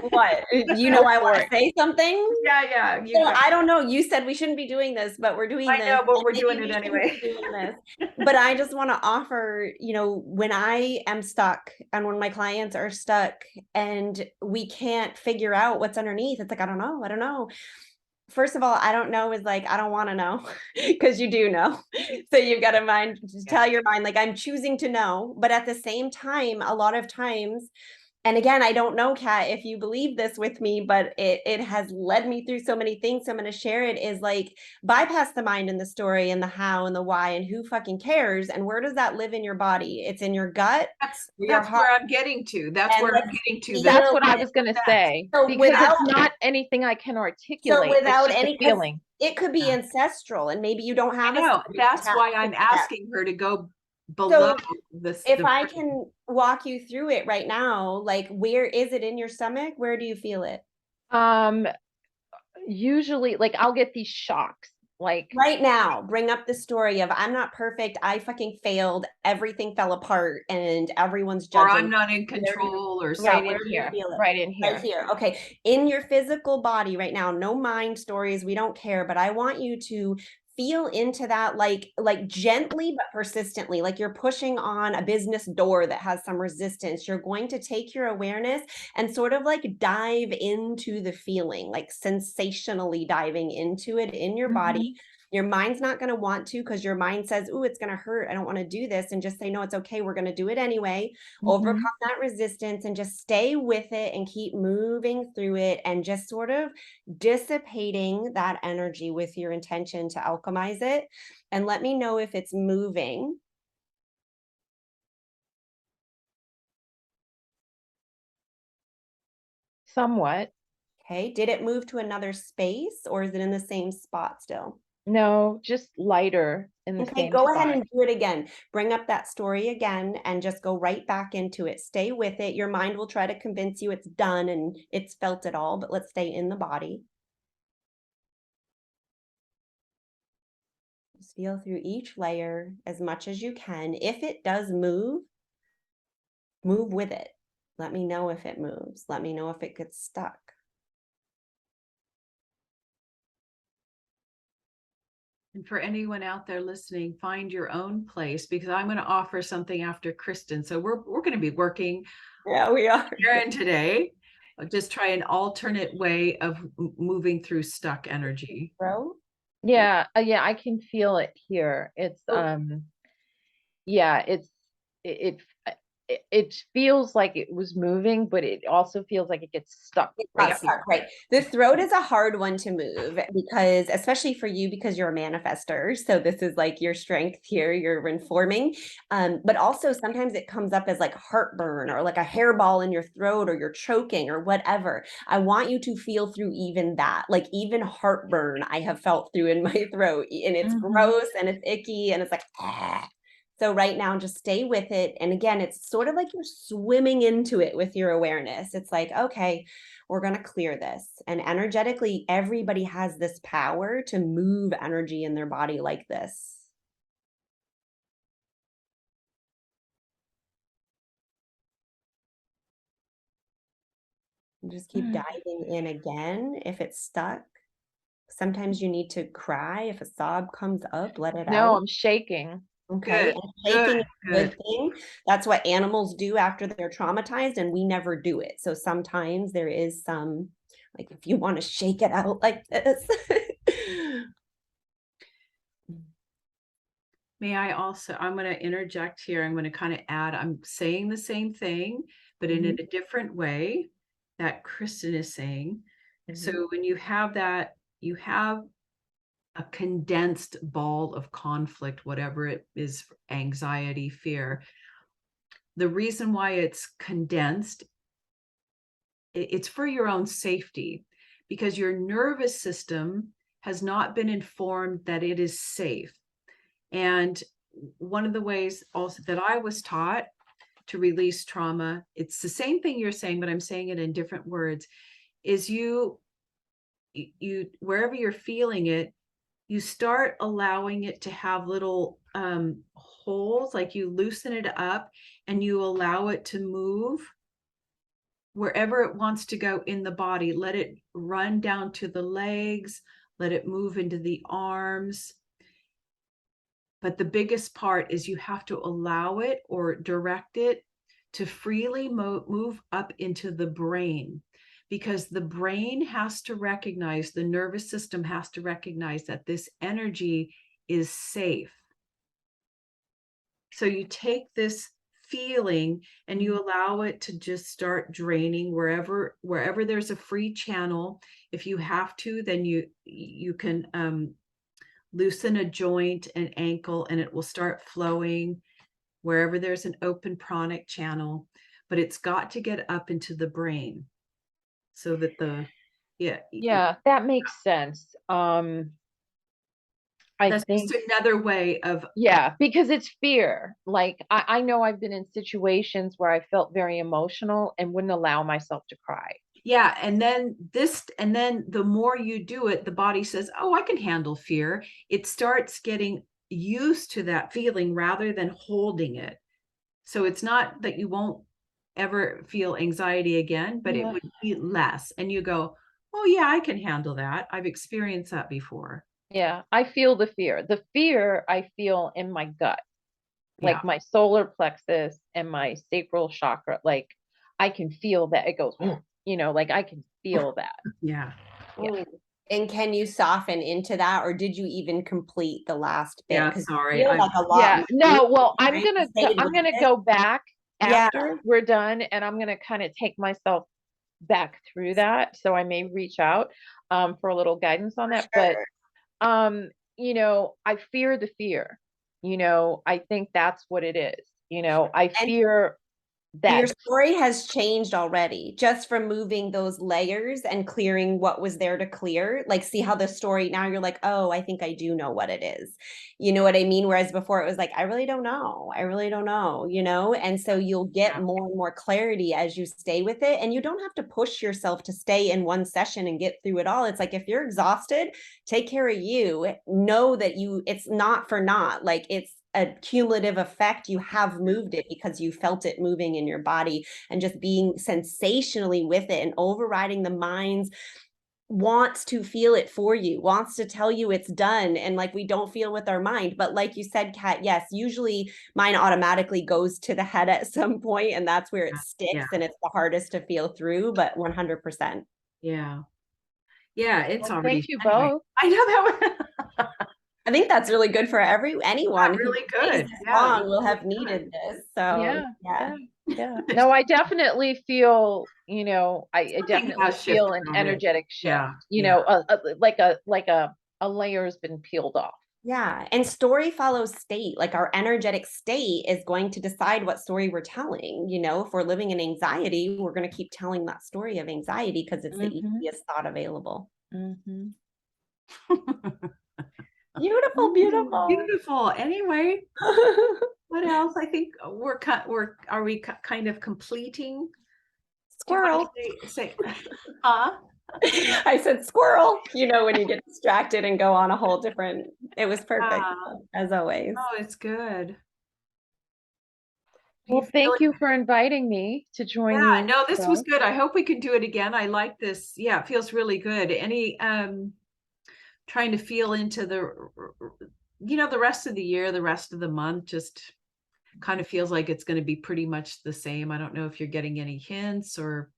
What? You know, Go I for want to it. say something. Yeah, you So go. I don't know. You said we shouldn't be doing this, but we're doing I this. know, but And we're maybe doing we it shouldn't anyway. be doing this. But I just want to offer, when I am stuck and when my clients are stuck and we can't figure out what's underneath, it's like, I don't know. First of all, I don't know is like, I don't want to know because you do know. So you've got to tell your mind, like, I'm choosing to know. But at the same time, a lot of times, and again, I don't know, Kat, if you believe this with me, but it has led me through so many things. So I'm going to share it is like bypass the mind and the story and the how and the why and who fucking cares. And where does that live in your body? It's in your gut, your That's heart. where I'm getting to. That's And where I'm let's getting to. That's feel what I it. was gonna That. say So because without it's not anything I can so articulate. It's without just a any, because feeling. it could be Yeah. ancestral and maybe you don't I have a know. stomach That's attached why to I'm that. asking her to go below So this. if I can walk you through it right now, like where is it in your stomach? Where do you feel it? Um, Usually, like I'll get these shocks, like Right now, bring up the story of I'm not perfect. I fucking failed. Everything fell apart and everyone's Or judging. I'm not in Where do you, control or yeah, right something. in where do you here, feel it? right in Right here. here. Okay. In your physical body right now, no mind stories. We don't care, but I want you to feel into that like gently but persistently, like you're pushing on a business door that has some resistance. You're going to take your awareness and sort of like dive into the feeling, like sensationally diving into it in your body. Mhm. Your mind's not going to want to because your mind says, "Ooh, it's going to hurt. I don't want to do this." And just say, "No, it's okay. We're going to do it anyway." Overcome Mhm. that resistance and just stay with it and keep moving through it and just sort of dissipating that energy with your intention to alchemize it. And let me know if it's moving. Somewhat. Okay. Did it move to another space or is it in the same spot still? No, just lighter in the Okay, same go ahead spot. and do it again. Bring up that story again and just go right back into it. Stay with it. Your mind will try to convince you it's done and it's felt it all, but let's stay in the body. Just feel through each layer as much as you can. If it does move, move with it. Let me know if it moves. Let me know if it gets stuck. And for anyone out there listening, find your own place, because I'm going to offer something after Kristen. So we're going to be working Yeah, we are. Karen today. Just try an alternate way of moving through stuck energy. Bro. Yeah, yeah, I can feel it here. It's Oh, yeah, it it feels like it was moving, but it also feels like it gets stuck it right got here. stuck, right. The throat is a hard one to move because, especially for you, because you're a manifester. So this is like your strength here, you're informing. But also sometimes it comes up as like heartburn or like a hairball in your throat or you're choking or whatever. I want you to feel through even that, like even heartburn I have felt through in my throat and it's Mhm. gross and it's icky and it's like, ah. So right now, just stay with it. And again, it's sort of like you're swimming into it with your awareness. It's like, okay, we're going to clear this. And energetically, everybody has this power to move energy in their body like this. And just keep diving in again if it's stuck. Sometimes you need to cry. If a sob comes up, let it No, out. I'm shaking. Okay. Good, And shaking is a good. good thing. That's what animals do after they're traumatized, and we never do it. So sometimes there is some, like, if you want to shake it out like this. May I also, I'm going to interject here. I'm going to kind of add, I'm saying the same thing, but in a different way that Kristen is saying. So when you have that, you have a condensed ball of conflict, whatever it is, anxiety, fear. The reason why it's condensed, it's for your own safety, because your nervous system has not been informed that it is safe. And one of the ways also that I was taught to release trauma, it's the same thing you're saying, but I'm saying it in different words, is you wherever you're feeling it, you start allowing it to have little holes, like you loosen it up and you allow it to move wherever it wants to go in the body. Let it run down to the legs, let it move into the arms. But the biggest part is you have to allow it or direct it to freely move up into the brain, because the brain has to recognize, the nervous system has to recognize that this energy is safe. So you take this feeling and you allow it to just start draining wherever there's a free channel. If you have to, then you can loosen a joint, an ankle, and it will start flowing wherever there's an open pranic channel. But it's got to get up into the brain so that Yeah, that makes sense. I that's think, just another way of, yeah, because it's fear. Like I know I've been in situations where I felt very emotional and wouldn't allow myself to cry. yeah. And then the more you do it, the body says, oh, I can handle fear. It starts getting used to that feeling rather than holding it. So it's not that you won't ever feel anxiety again, but it Yeah. would be less. And you go, oh yeah, I can handle that. I've experienced that before. Yeah, I feel the fear. The fear I feel in my gut, Yeah. like my solar plexus and my sacral chakra. Like I can feel that it goes, like I can feel that. Yeah. Yeah. Ooh. And can you soften into that, or did you even complete the last bit? Yeah. Because Sorry. feel like a lot Yeah. more No, well, right? Stayed I'm with gonna it. go back Yeah. after we're done and I'm gonna kind of take myself back through that. So I may reach out for a little guidance on that. But Sure. I fear the fear. I think that's what it is. I And fear your that. story has changed already just from moving those layers and clearing what was there to clear. Like, see how the story now you're like, oh, I think I do know what it is. You know what I mean? Whereas before it was like, I really don't know. I really don't know. And so you'll get more and more clarity as you stay with it. And you don't have to push yourself to stay in one session and get through it all. It's like, if you're exhausted, take care of you. Know that it's not for naught. Like, it's a cumulative effect. You have moved it because you felt it moving in your body, and just being sensationally with it and overriding the mind's wants to feel it for you, wants to tell you it's done. And like, we don't feel with our mind. But like you said, Kat, yes, usually mine automatically goes to the head at some point, and that's where it Yeah. sticks and it's the hardest to feel through, but 100%. Yeah. Yeah. It's Well, already, thank you anyway, both. I know that I think that's really good for anyone who really stays good. this Yeah. long will have Really good. needed this. So Yeah, yeah. yeah. No, I definitely feel, I Something definitely has feel shifted an already. energetic shift, Yeah. Yeah. like a layer has been peeled off. Yeah. And story follows state. Like, our energetic state is going to decide what story we're telling. If we're living in anxiety, we're going to keep telling that story of anxiety because it's the Mm-hmm. easiest thought available. Mm-hmm. Beautiful, beautiful. Beautiful. Anyway, what else? I think are we kind of completing? Do you want Squirrel. to say, huh? I said squirrel. You know, when you get distracted and go on a whole different, it was perfect as always. Oh, it's good. You Well, thank you for inviting me to join Yeah, you. no, this was good. I hope we can do it again. I like this. Yeah, it feels really good. Any trying to feel into the rest of the year, the rest of the month, just kind of feels like it's going to be pretty much the same. I don't know if you're getting any hints or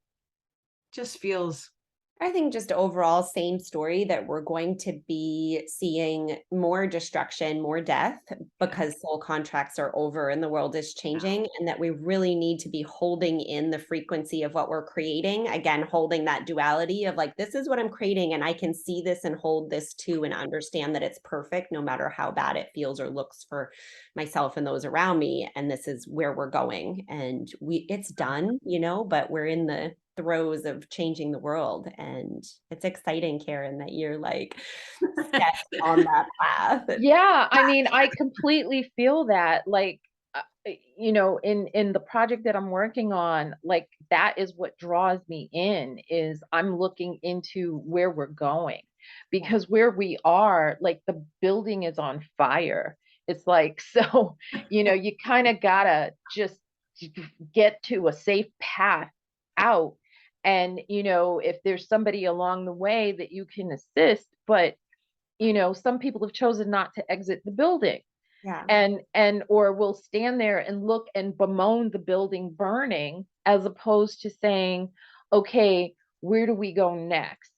just feels. I think just overall same story that we're going to be seeing more destruction, more death because soul contracts are over and the world is changing, and that we really need to be holding in the frequency of what we're creating. Again, holding that duality of like, this is what I'm creating and I can see this and hold this too and understand that it's perfect no matter how bad it feels or looks for myself and those around me. And this is where we're going. And it's done, but we're in the throes of changing the world, and it's exciting, Karen, that you're like set on that path. Yeah, I mean, I completely feel that. Like, in the project that I'm working on, like that is what draws me in. Is I'm looking into where we're going, because where we are, like the building is on fire. It's like, so, you kind of gotta just get to a safe path out. And, if there's somebody along the way that you can assist, but some people have chosen not to exit the building, Yeah. and or will stand there and look and bemoan the building burning, as opposed to saying, okay, where do we go next?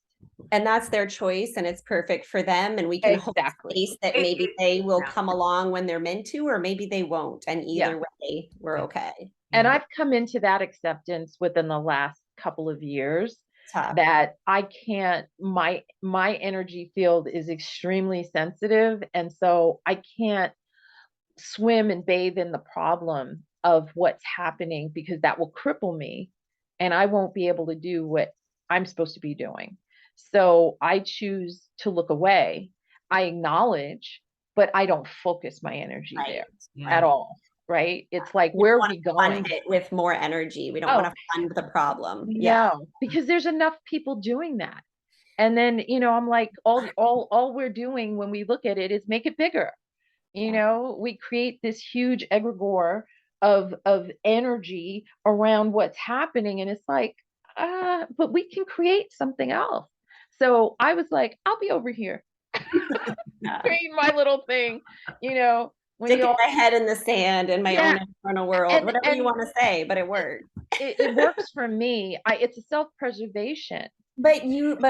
And that's their choice, and it's perfect for them, and we can hold space that maybe they will come along when they're meant to, or maybe they won't, and either way we're okay. And I've come into that acceptance within the last couple of years. Tough. That I can't, my energy field is extremely sensitive, and so I can't swim and bathe in the problem of what's happening, because that will cripple me and I won't be able to do what I'm supposed to be doing. So I choose to look away. I acknowledge, but I don't focus my energy there at all. Right? It's like, where are we going? Fund it with more energy. We don't want to fund the problem. No, because there's enough people doing that. And then, I'm like, all we're doing when we look at it is make it bigger. We create this huge egregore of energy around what's happening, and it's like, but we can create something else. So I was like, I'll be over here create my little thing, when sticking my head in the sand in my own internal world, whatever you want to say, but it works. It works for me. It's a self-preservation. But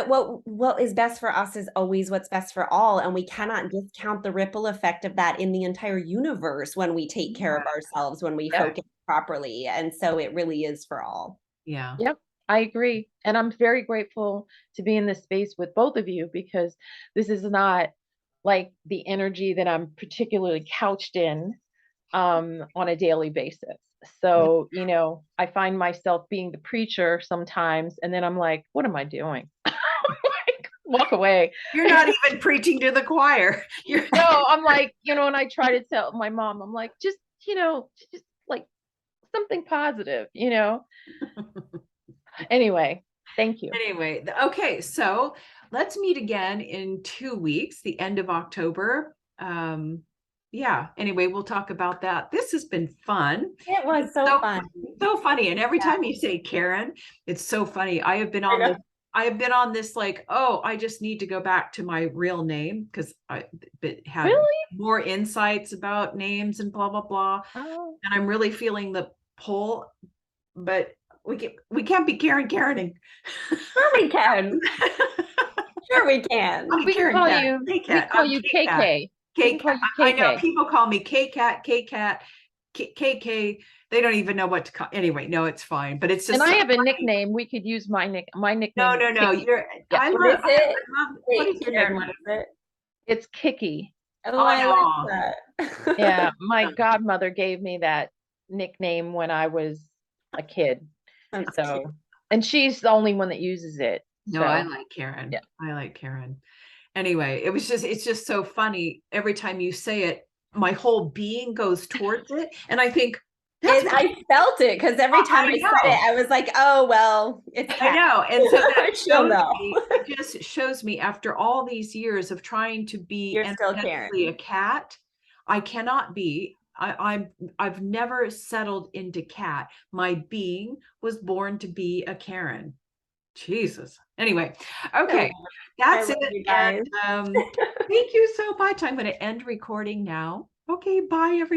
what is best for us is always what's best for all. And we cannot discount the ripple effect of that in the entire universe when we take care of ourselves, when we focus properly. And so it really is for all. Yeah. Yep. I agree. And I'm very grateful to be in this space with both of you, because this is not like the energy that I'm particularly couched in on a daily basis. So, I find myself being the preacher sometimes, and then I'm like, what am I doing? Walk away. You're not even preaching to the choir. No, I'm like, and I try to tell my mom, I'm like, just like something positive, Anyway, thank you. Anyway, okay, so let's meet again in 2 weeks, the end of October. Anyway, we'll talk about that. This has been fun. It was so fun. So funny. And every time you say Karen, it's so funny. I have been on this like, oh, I just need to go back to my real name, because I had more insights about names and blah, blah, blah. Oh. And I'm really feeling the pull, but we can't be Karening. Sure we can. Sure we can. We call you KK. I know people call me K-Kat, K-Cat, KK. They don't even know what to call. Anyway, no, it's fine. But it's just. And I have a nickname. We could use my nickname. No. I love it. It's Kiki. Oh, I like that. Yeah, my godmother gave me that nickname when I was a kid. And she's the only one that uses it. No, I like Karen. Yeah. I like Karen. anyway, it's just so funny. Every time you say it, my whole being goes towards it. And I think, I felt it because every time I said it, I was like, oh, well, it's I Kat. know. And so that She'll know. it just shows me after all these years of trying to be You're still Karen. energetically a cat, I cannot be. I've never settled into Kat. My being was born to be a Karen. Jesus. Anyway, okay, that's love it. you guys. And thank you so much. I'm going to end recording now. Okay, bye everybody.